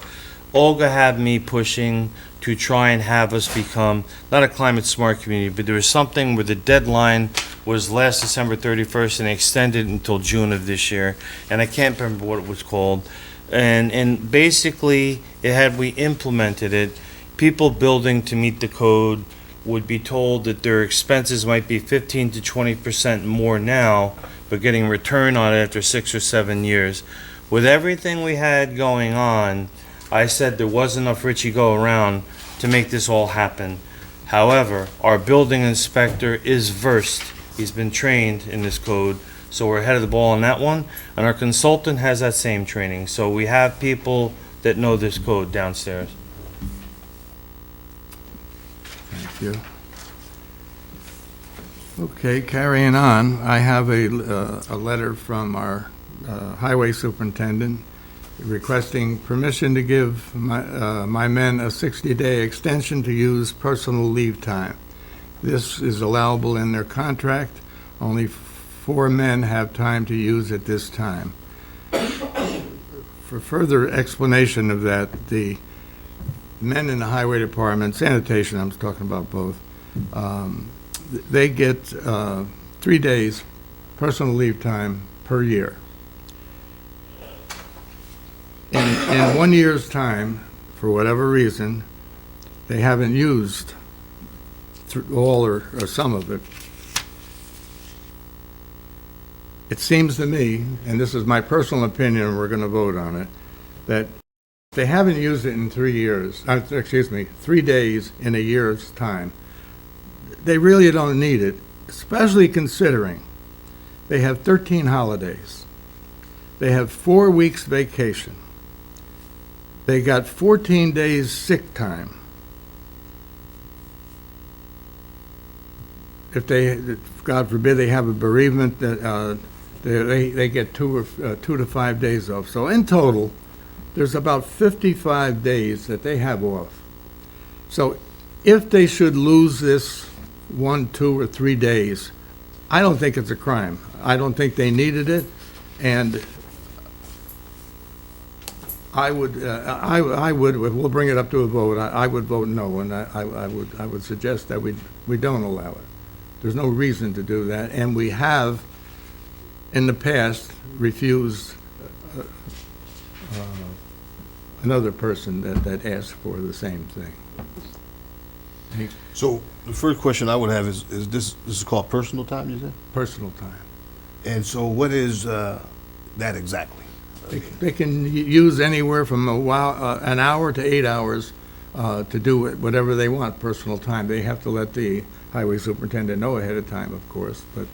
Olga had me pushing to try and have us become, not a climate smart community, but there was something where the deadline was last December 31st and they extended until June of this year, and I can't remember what it was called. And basically, it had we implemented it, people building to meet the code would be told that their expenses might be 15 to 20% more now, but getting return on it after 6 or 7 years. With everything we had going on, I said there wasn't enough Richie go around to make this all happen. However, our building inspector is versed. He's been trained in this code, so we're ahead of the ball on that one. And our consultant has that same training. So we have people that know this code downstairs. Thank you. Okay, carrying on, I have a letter from our highway superintendent requesting permission to give my men a 60-day extension to use personal leave time. This is allowable in their contract. Only 4 men have time to use at this time. For further explanation of that, the men in the highway department, sanitation, I'm talking about both, they get 3 days personal leave time per year. In 1 year's time, for whatever reason, they haven't used all or some of it. It seems to me, and this is my personal opinion, and we're going to vote on it, that they haven't used it in 3 years, 3 days in a year's time. They really don't need it, especially considering they have 13 holidays. They have 4 weeks vacation. They got 14 days sick time. If they, God forbid, they have a bereavement, that they get 2 to 5 days off. So in total, there's about 55 days that they have off. So if they should lose this 1, 2, or 3 days, I don't think it's a crime. I don't think they needed it, and I would, we'll bring it up to a vote. I would vote no, and I would suggest that we don't allow it. There's no reason to do that, and we have, in the past, refused another person that asked for the same thing. So the first question I would have is this is called personal time, you said? Personal time. And so what is that exactly? They can use anywhere from an hour to 8 hours to do whatever they want, personal time. They have to let the highway superintendent know ahead of time, of course, but...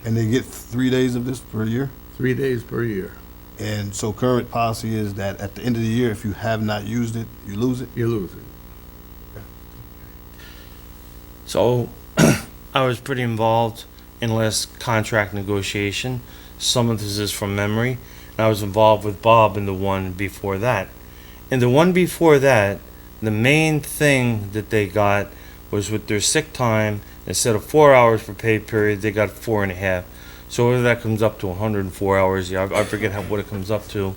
And they get 3 days of this per year? 3 days per year. And so current policy is that at the end of the year, if you have not used it, you lose it? You lose it. So I was pretty involved in last contract negotiation. Some of this is from memory. And I was involved with Bob in the one before that. In the one before that, the main thing that they got was with their sick time, instead of 4 hours per pay period, they got 4.5. So whether that comes up to 104 hours, I forget what it comes up to.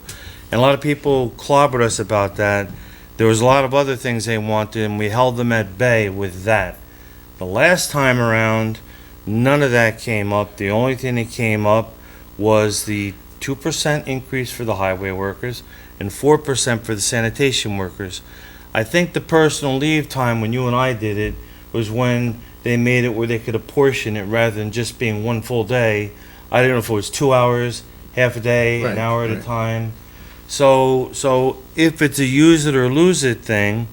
And a lot of people clobbered us about that. There was a lot of other things they wanted, and we held them at bay with that. The last time around, none of that came up. The only thing that came up was the 2% increase for the highway workers and 4% for the sanitation workers. I think the personal leave time, when you and I did it, was when they made it where they could apportion it rather than just being one full day. I don't know if it was 2 hours, half a day, an hour at a time. So if it's a use it or lose it thing,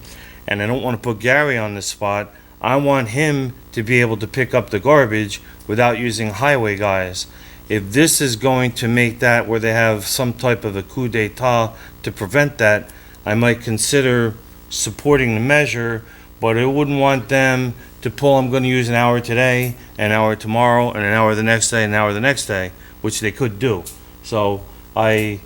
and I don't want to put Gary on the spot, I want him to be able to pick up the garbage without using highway guys. If this is going to make that where they have some type of a coup d'etat to prevent that, I might consider supporting the measure, but I wouldn't want them to pull, I'm going to use an hour today, an hour tomorrow, and an hour the next day, and an hour the next day, which they could do. So I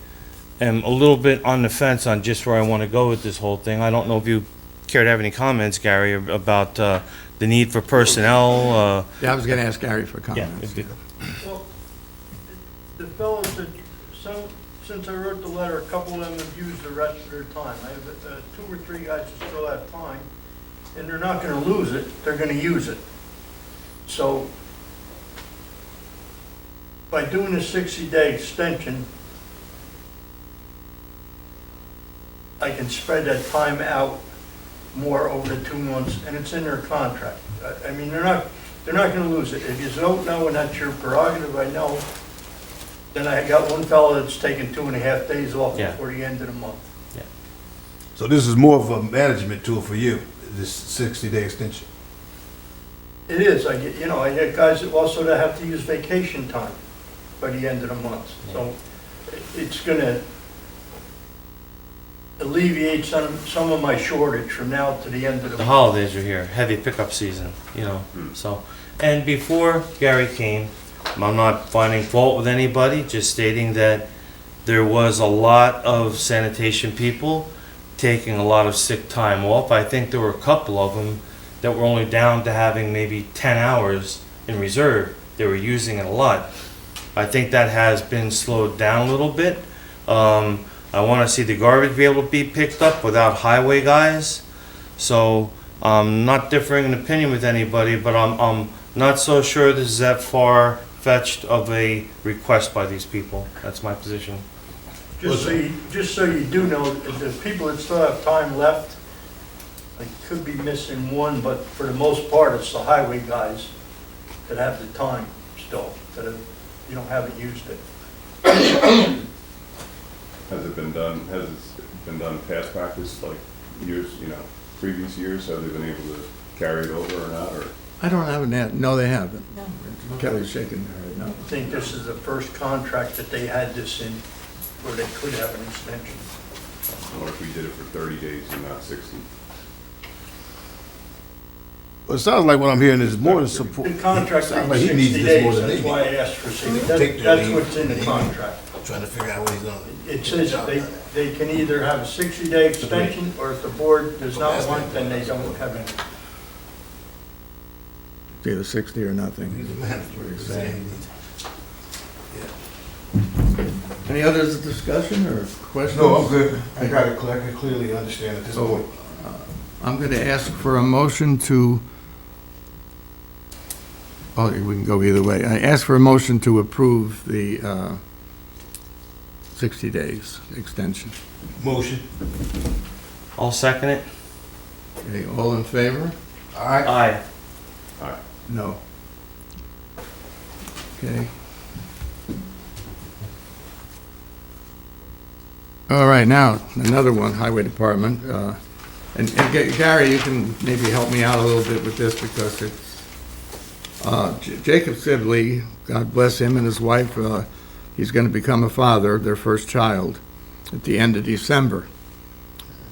am a little bit on the fence on just where I want to go with this whole thing. I don't know if you care to have any comments, Gary, about the need for personnel. Yeah, I was going to ask Gary for comments. Yeah, if you- Well, the fellows that, since I wrote the letter, a couple of them have used the rest of their time. I have 2 or 3 guys that still have time, and they're not gonna lose it, they're gonna use it. So, by doing a 60-day extension, I can spread that time out more over the 2 months, and it's in their contract. I mean, they're not gonna lose it. If you don't know, and that's your prerogative, I know, then I got one fellow that's taking 2.5 days off Yeah. before the end of the month. So this is more of a management tool for you, this 60-day extension? It is, I get guys that also that have to use vacation time by the end of the month. So it's gonna alleviate some of my shortage from now to the end of the The month. holidays are here, heavy pickup season, so. And before Gary came, I'm not finding fault with anybody, just stating that there was a lot of sanitation people taking a lot of sick time off. I think there were a couple of them that were only down to having maybe 10 hours in reserve. They were using it a lot. I think that has been slowed down a little bit. I want to see the garbage be able to be picked up without highway guys. So I'm not differing in opinion with anybody, but I'm not so sure this is that far-fetched of a request by these people. That's my position. Just so you do know, the people that still have time left, I could be missing one, but for the most part, it's the highway guys that have the time still, that haven't used it. Has it been done past practice, like years, previous years? Have they been able to carry it over or not, or? I don't have an, no, they haven't. Kelly's shaking her head, no. I think this is the first contract that they had this in, where they could have an extension. Or if we did it for 30 days and not 60? Well, it sounds like what I'm hearing is more than support. The contract Sounds is like he needs 60 this more days, than that's they why need. I asked for 60. Take the That's lead. what's in the contract. Trying to figure out what he's gonna. It says they can either have a 60-day extension, or if the board does not want, then they don't have any. It's either 60 or nothing. He's a manager, What he's he's saying saying. he needs. Yeah. Any other discussion or questions? No, I'm good. I got it, I can clearly understand at this point. I'm going to ask for a motion to, oh, we can go either way. I ask for a motion to approve the 60 days extension. Motion. I'll second it. Okay, all in favor? Aye. No. Okay. All right, now, another one, Highway Department. And Gary, you can maybe help me out a little bit with this because it's, Jacob Sibley, God bless him and his wife, he's going to become a father, their first child, at the end of December.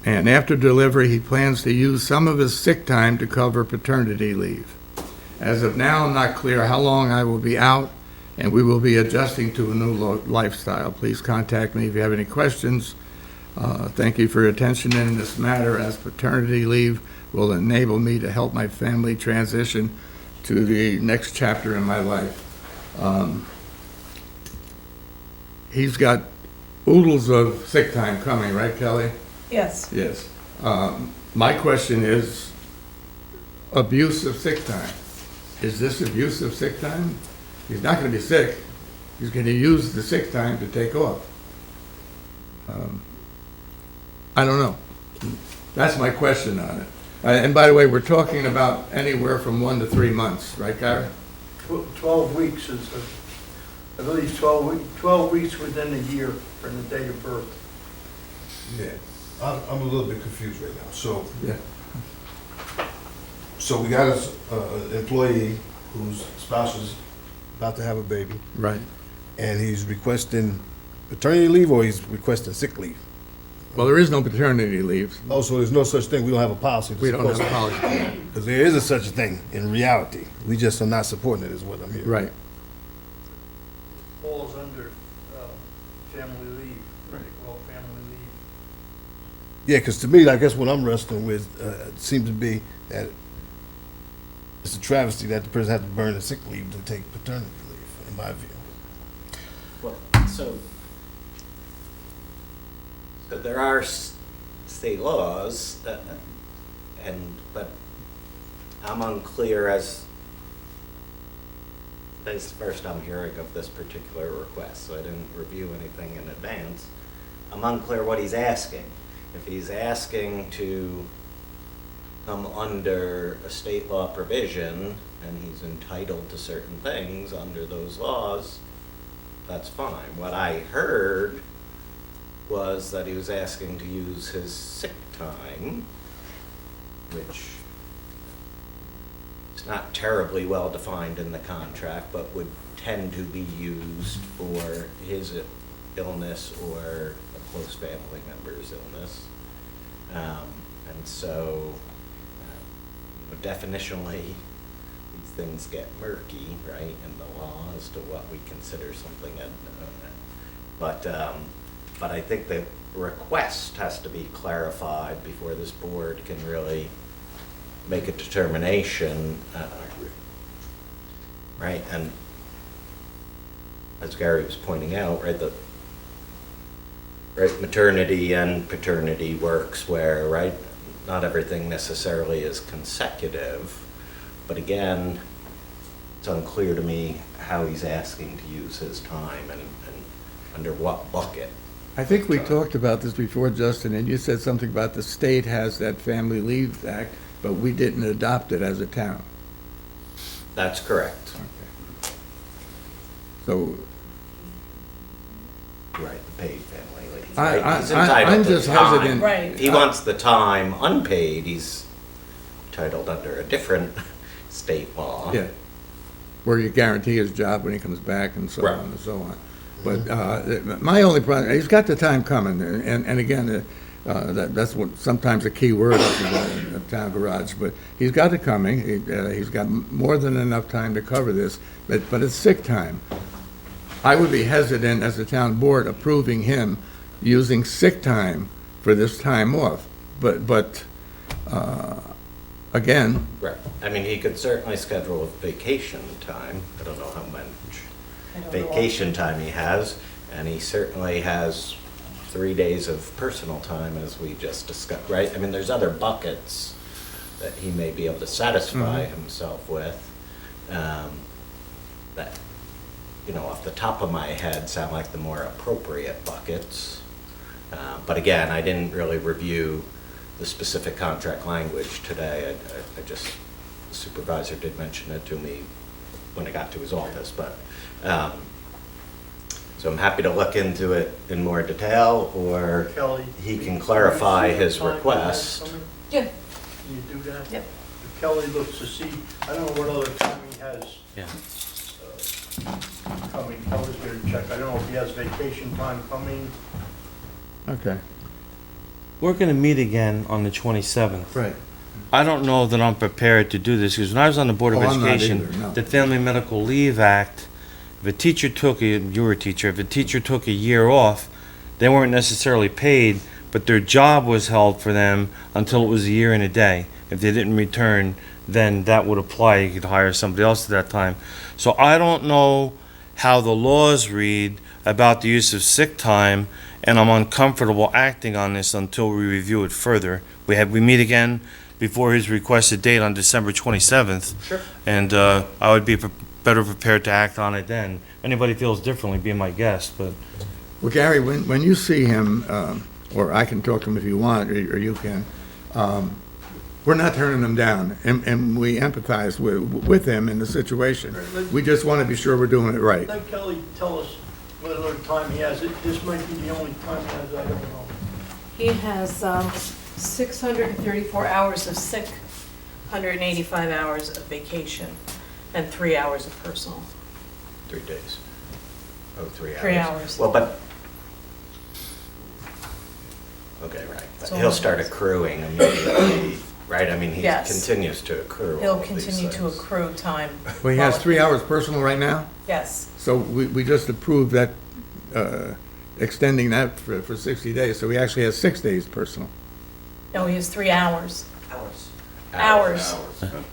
And after delivery, he plans to use some of his sick time to cover paternity leave. As of now, I'm not clear how long I will be out, and we will be adjusting to a new lifestyle. Please contact me if you have any questions. Thank you for your attention in this matter, as paternity leave will enable me to help my family transition to the next chapter in my life. He's got oodles of sick time coming, right, Kelly? Yes. Yes. My question is, abuse of sick time. Is this abuse of sick time? He's not going to be sick. He's going to use the sick time to take off. I don't know. That's my question on it. And by the way, we're talking about anywhere from 1 to 3 months, right, Gary? 12 weeks is, I believe 12 weeks within a year from the date of birth. Yeah, I'm a little bit confused right now. So, Yeah. so we got an employee whose spouse is about to have a baby, Right. and he's requesting paternity leave, or he's requesting sick leave? Well, there is no paternity leave. Oh, so there's no such thing, we don't have a policy? We don't have a policy. Because there is a such a thing in reality. We just are not supporting it, is what I'm hearing. Right. Falls under family leave, well, family leave. Yeah, because to me, I guess what I'm wrestling with seems to be that it's a travesty that the person has to burn a sick leave to take paternity leave, in my view. Well, so there are state laws, but I'm unclear as it's the first I'm hearing of this particular request, so I didn't review anything in advance. I'm unclear what he's asking. If he's asking to come under a state law provision and he's entitled to certain things under those laws, that's fine. What I heard was that he was asking to use his sick time, which is not terribly well defined in the contract, but would tend to be used for his illness or a close family member's illness. And so, definitionally, these things get murky, right, in the law as to what we consider something. But I think the request has to be clarified before this board can really make a determination. Right, and as Gary was pointing out, right, maternity and paternity works where, right, not everything necessarily is consecutive, but again, it's unclear to me how he's asking to use his time and under what bucket. I think we talked about this before, Justin, and you said something about the state has that Family Leave Act, but we didn't adopt it as a town. That's correct. Okay. So, right, the paid family leave. I- Right? He's I- entitled I'm to just time. hesitant. Right. If he wants the time unpaid, he's entitled under a different state law. yeah, where you guarantee his job when he comes back and so Right. on and so on. But my only problem, he's got the time coming, and again, that's what, sometimes a key word up in the town garage, but he's got it coming. He's got more than enough time to cover this, but it's sick time. I would be hesitant as a town board approving him using sick time for this time off. But again, Right. I mean, he could certainly schedule vacation time. I don't know how much vacation time he has. And he certainly has 3 days of personal time, as we just discussed, right? I mean, there's other buckets that he may be able to satisfy himself with, that, you know, off the top of my head, sound like the more appropriate buckets. But again, I didn't really review the specific contract language today. I just, the supervisor did mention it to me when I got to his office, but, so I'm happy to look into it in more detail, or Kelly, he can clarify his request. Yeah. Can you do that? Yep. If Kelly looks to see, I don't know what other time he has Yeah. coming, Kelly's gonna check, I don't know if he has vacation time coming. Okay. We're gonna meet again on the 27th. Right. I don't know that I'm prepared to do this, because when I was on the Board of Oh, I'm not Education, either, no. the Family Medical Leave Act, if a teacher took, you were a teacher, if a teacher took a year off, they weren't necessarily paid, but their job was held for them until it was a year and a day. If they didn't return, then that would apply, you could hire somebody else at that time. So I don't know how the laws read about the use of sick time, and I'm uncomfortable acting on this until we review it further. We meet again before his requested date on December 27th. Sure. And I would be better prepared to act on it then. If anybody feels differently, be my guest, but Well, Gary, when you see him, or I can talk to him if you want, or you can, we're not turning him down, and we empathize with him in the situation. We just want to be sure we're doing it right. Let Kelly tell us what other time he has. This might be the only time he has, I don't know. He has 634 hours of sick, 185 hours of vacation, and 3 hours of personal. 3 days. Oh, 3 hours. 3 hours. Well, but, okay, right. But So he'll start accruing immediately, right? I mean, he Yes. continues to accrue He'll all of these continue to things. accrue time. Well, he has while- 3 hours personal right now, Yes. so we just approved that, extending that for 60 days, so he actually has 6 days personal. No, he has 3 hours. Hours.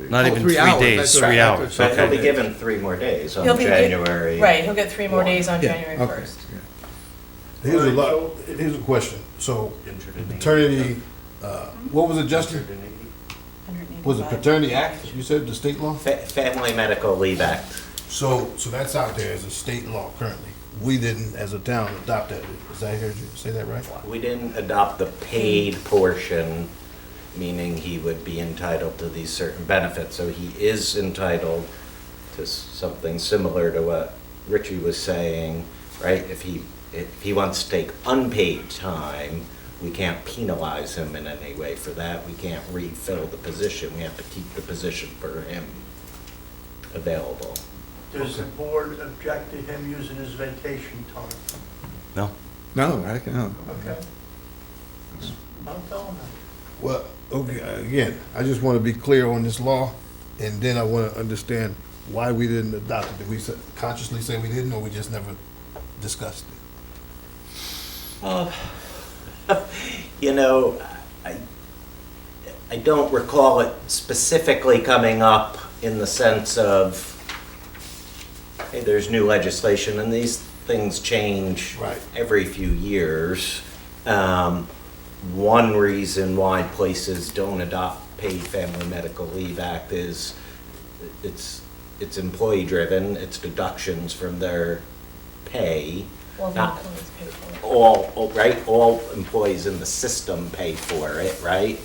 not Oh, even 3 3 hours, days, that's 3 right. hours. But he'll be Okay. given 3 more days on He'll be gi- January. Right, he'll get 3 more days on Yeah, January okay, 1st. yeah. Here's a question. So paternity, what was it, Justin? Was it Paternity Act, you said, the state law? Family Medical Leave Act. So that's out there as a state law currently. We didn't, as a town, adopt that. Is I heard you say that right? We didn't adopt the paid portion, meaning he would be entitled to these certain benefits. So he is entitled to something similar to what Richie was saying, right? If he wants to take unpaid time, we can't penalize him in any way for that. We can't refill the position. We have to keep the position for him available. Does the board object to him using his vacation time? No. No, I can, no. Okay. I'll tell him that. Well, okay, again, I just want to be clear on this law, and then I want to understand why we didn't adopt it. Did we consciously say we didn't, or we just never discussed it? You know, I don't recall it specifically coming up in the sense of, hey, there's new legislation and these things change Right. every few years. One reason why places don't adopt paid Family Medical Leave Act is it's employee driven, it's deductions from their pay. Well, the Not employees pay for it. all employees in the system pay for it, right?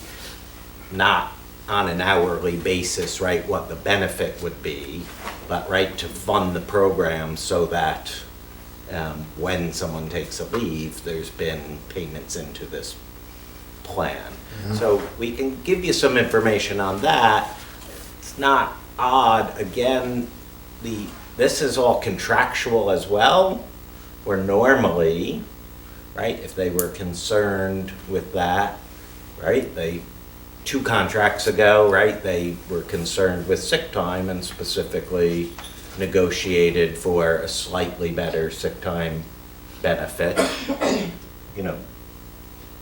Not on an hourly basis, right, what the benefit would be, but right, to fund the program so that when someone takes a leave, there's been payments into this plan. So we can give you some information on that. It's not odd, again, this is all contractual as well, where normally, right, if they were concerned with that, right, 2 contracts ago, right, they were concerned with sick time and specifically negotiated for a slightly better sick time benefit. You know,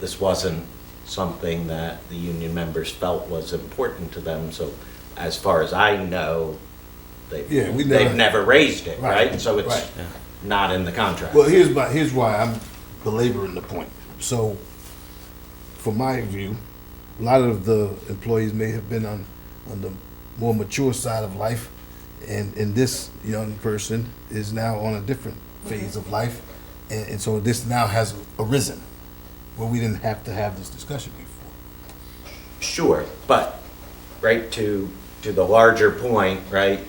this wasn't something that the union members felt was important to them, so as far as I know, they've Yeah, we never- never raised it, right? So it's, Right. not in the contract. Well, here's why I'm belaboring the point. So, from my view, a lot of the employees may have been on the more mature side of life, and this young person is now on a different phase of life, and so this now has arisen, where we didn't have to have this discussion before. Sure, but, right, to the larger point, right,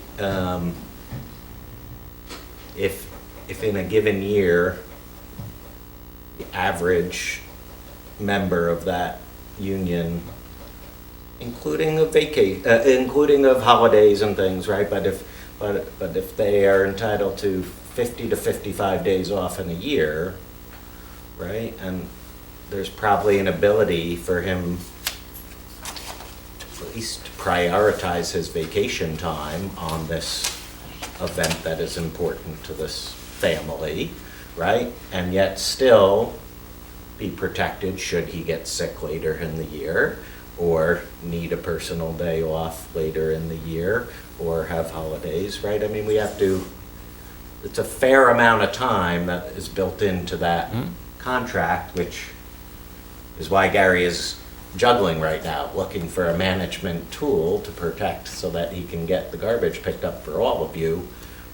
if in a given year, the average member of that union, including of holidays and things, right, but if they are entitled to 50 to 55 days off in a year, right, and there's probably an ability for him to at least prioritize his vacation time on this event that is important to this family, right? And yet still be protected should he get sick later in the year or need a personal day off later in the year or have holidays, right? I mean, it's a fair amount of time that is built into that contract, which is why Gary is juggling right now, looking for a management tool to protect so that he can get the garbage picked up for all of you.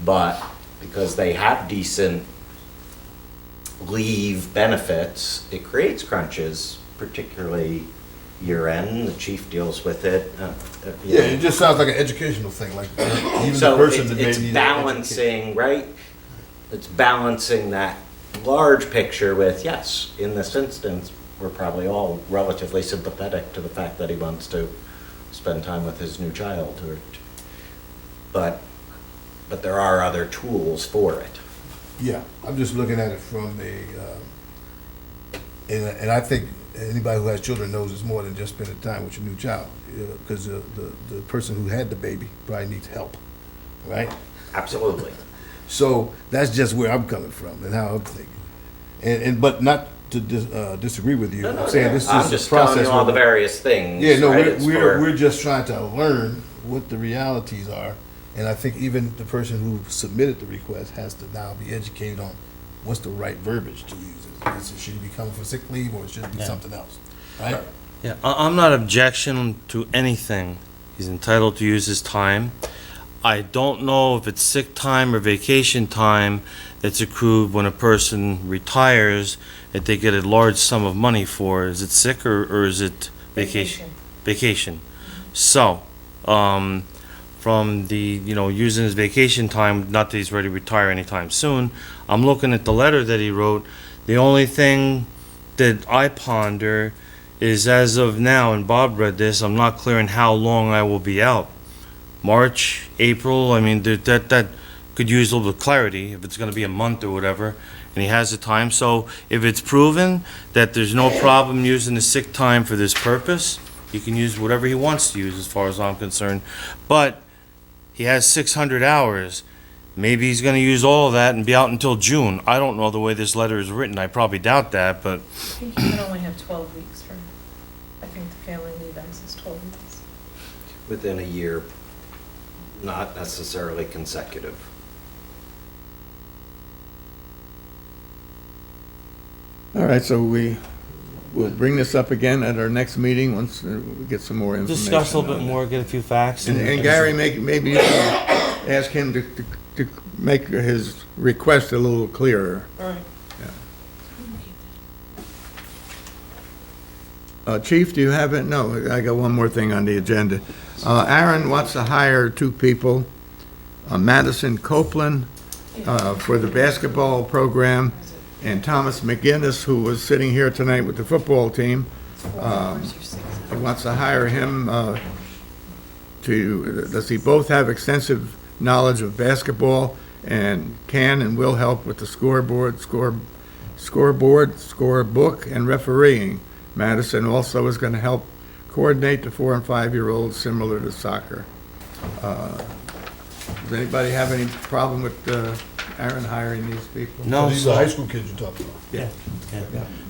But because they have decent leave benefits, it creates crunches, particularly year end. The chief deals with it. Yeah, it just sounds like an educational thing, like even So the person that it's may need balancing, right? It's balancing that large picture with, yes, in this instance, we're probably all relatively sympathetic to the fact that he wants to spend time with his new child, but there are other tools for it. Yeah, I'm just looking at it from and I think anybody who has children knows it's more than just spending time with your new child, because the person who had the baby probably needs help, right? Absolutely. So that's just where I'm coming from and how I'm thinking, but not to disagree with you. I'm saying this is I'm just just a process. telling you all the various things. Yeah, no, right? we're just trying to learn what the realities are. And I think even the person who submitted the request has to now be educated on what's the right verbiage to use. Should he be coming for sick leave or should it be something else, right? Yeah, I'm not objection to anything. He's entitled to use his time. I don't know if it's sick time or vacation time that's accrued when a person retires that they get a large sum of money for. Is it sick or is it vacation? Vacation. So, from the, using his vacation time, not that he's ready to retire anytime soon, I'm looking at the letter that he wrote. The only thing that I ponder is, as of now, and Bob read this, I'm not clear on how long I will be out. March, April, I mean, that could use a little bit of clarity, if it's gonna be a month or whatever, and he has the time. So if it's proven that there's no problem using the sick time for this purpose, he can use whatever he wants to use as far as I'm concerned. But he has 600 hours. Maybe he's gonna use all of that and be out until June. I don't know the way this letter is written. I probably doubt that, but I think you can only have 12 weeks for, I think the Family Leave Act is 12 weeks. Within a year, not necessarily consecutive. All right, so we'll bring this up again at our next meeting once we get some more information. discuss a little on bit it. more, get a few facts. And Gary, maybe you can ask him to make his request a little clearer. All right. Chief, do you have it? No, I got one more thing on the agenda. Aaron wants to hire two people, Madison Copeland for the basketball program, and Thomas McGinnis, who was sitting here tonight with the football team. He wants to hire him does he both have extensive knowledge of basketball and can and will help with the scoreboard, scorebook, and refereeing. Madison also is going to help coordinate the 4- and 5-year-olds, similar to soccer. Does anybody have any problem with Aaron hiring these people? No, These are high school kids you're talking about. Yeah.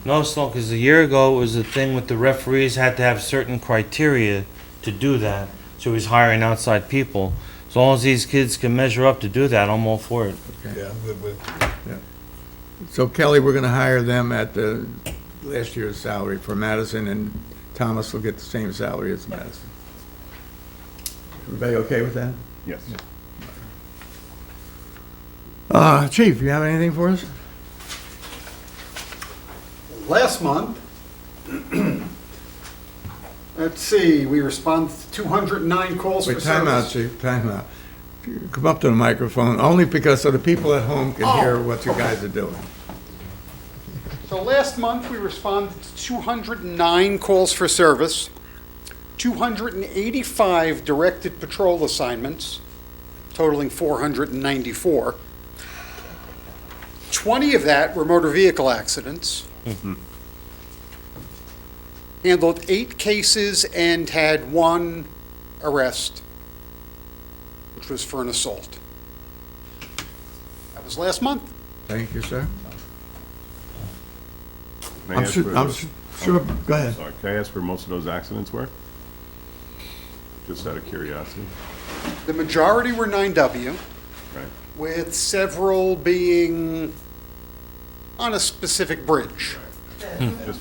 No, Sloan, because a year ago it was a thing with the referees had to have certain criteria to do that. So he's hiring outside people. as long as these kids can measure up to do that, I'm all for it. Yeah, I'm good with it. So Kelly, we're gonna hire them at the last year's salary for Madison, and Thomas will get the same salary as Madison. Everybody okay with that? Yes. Chief, you have anything for us? Last month, let's see, we responded to 209 calls for Wait, service. time out, Chief, time out. Come up to the microphone, only because so the people at home can hear what you guys are doing. So last month, we responded to 209 calls for service, 285 directed patrol assignments, totaling 494. 20 of that were motor vehicle accidents. Handled 8 cases and had 1 arrest, which was for an assault. That was last month. Thank you, sir. May I I'm ask sure, where I'm those- sure, go ahead. Sorry, can I ask where most of those accidents were? Just out of curiosity. The majority were 9W, Right. with several being on a specific bridge. Just-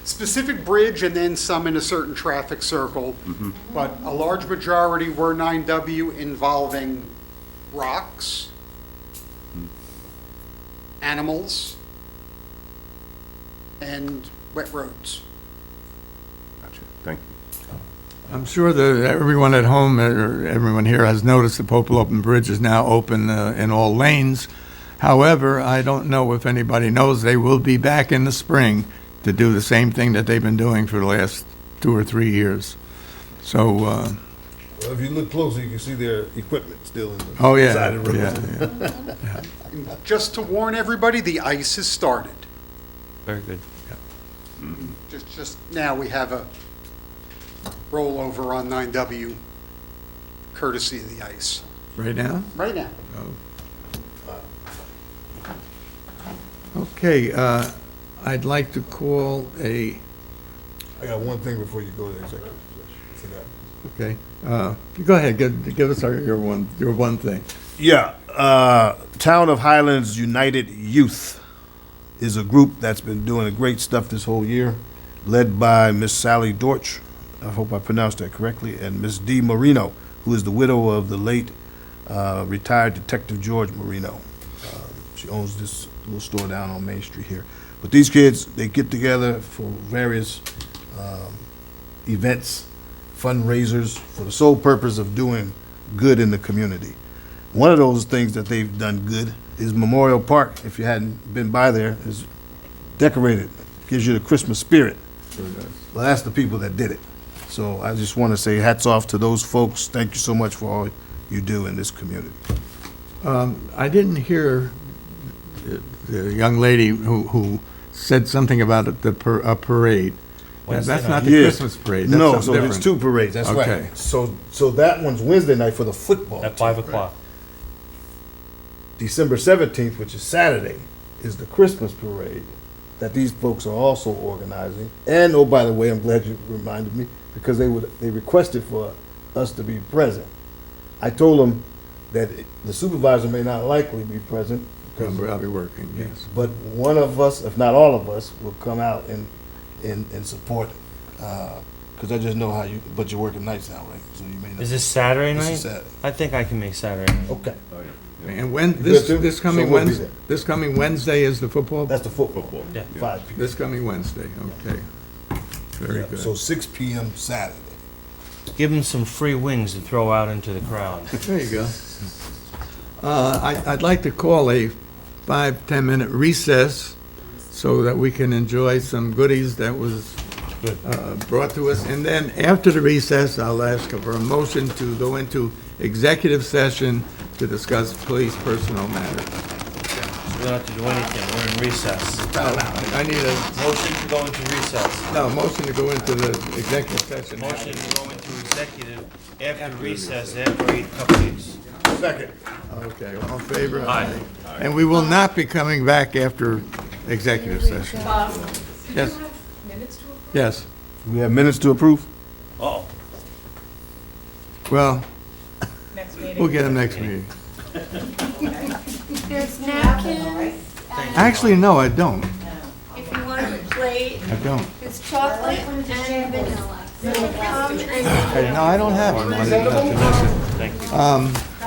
Specific bridge and then some in a certain traffic circle. But a large majority were 9W involving rocks, animals, and wet roads. Gotcha, thank you. I'm sure that everyone at home, or everyone here has noticed the Popple Open Bridge is now open in all lanes. However, I don't know if anybody knows, they will be back in the spring to do the same thing that they've been doing for the last 2 or 3 years. So, Well, if you look closer, you can see their equipment still in the oh yeah, side of the road. yeah. And just to warn everybody, the ice has started. Very good. Just now, we have a rollover on 9W courtesy of the ice. Right now? Right now. Okay, I'd like to call a, I got one thing before you go to executive session. Forgot. okay, go ahead, give us your one thing. Yeah, Town of Highlands United Youth is a group that's been doing great stuff this whole year, led by Miss Sally Dortch, I hope I pronounced that correctly, and Miss Dee Marino, who is the widow of the late retired Detective George Marino. She owns this little store down on Main Street here. But these kids, they get together for various events, fundraisers, for the sole purpose of doing good in the community. One of those things that they've done good is Memorial Park, if you hadn't been by there, is decorated, gives you the Christmas spirit. Well, that's the people that did it. So I just want to say hats off to those folks. Thank you so much for all you do in this community. I didn't hear the young lady who said something about a parade. Wednesday That's night. not the Yeah. Christmas parade. That's No, something so different. there's 2 parades, that's Okay. right. So that one's Wednesday night for the football. At 5 o'clock. December 17th, which is Saturday, is the Christmas parade that these folks are also organizing. And, oh, by the way, I'm glad you reminded me, because they requested for us to be present. I told them that the supervisor may not likely be present, because, I'll be working, yes. but one of us, if not all of us, will come out and support, because I just know how you, but you're working nights now, right? So you may not. Is this Saturday night? This is Saturday. I think I can make Saturday night. Okay. And when, You good too? this coming So we'll be Wednesday, there. this coming Wednesday is the football? That's the football. Yeah. 5 p.m. This coming Wednesday, okay. Very good. So 6 p.m. Saturday. Give them some free wings to throw out into the crowd. There you go. I'd like to call a 5-10 minute recess so that we can enjoy some goodies that was brought to us. And then after the recess, I'll ask for a motion to go into executive session to discuss police personnel matters. We don't have to do anything, we're in recess. I need a, Motion to go into recess. no, motion to go into the executive session. Motion to go into executive after recess, after 8 cupcakes. Second. Okay, all in favor? Aye. And we will not be coming back after executive session. Yes. Yes. We have minutes to approve? Uh-oh. Well, Next meeting. We'll get them next meeting. There's napkins. Actually, no, I don't. If you want a plate, I don't. there's chocolate and vanilla. Okay, no, I don't have them. Thank you.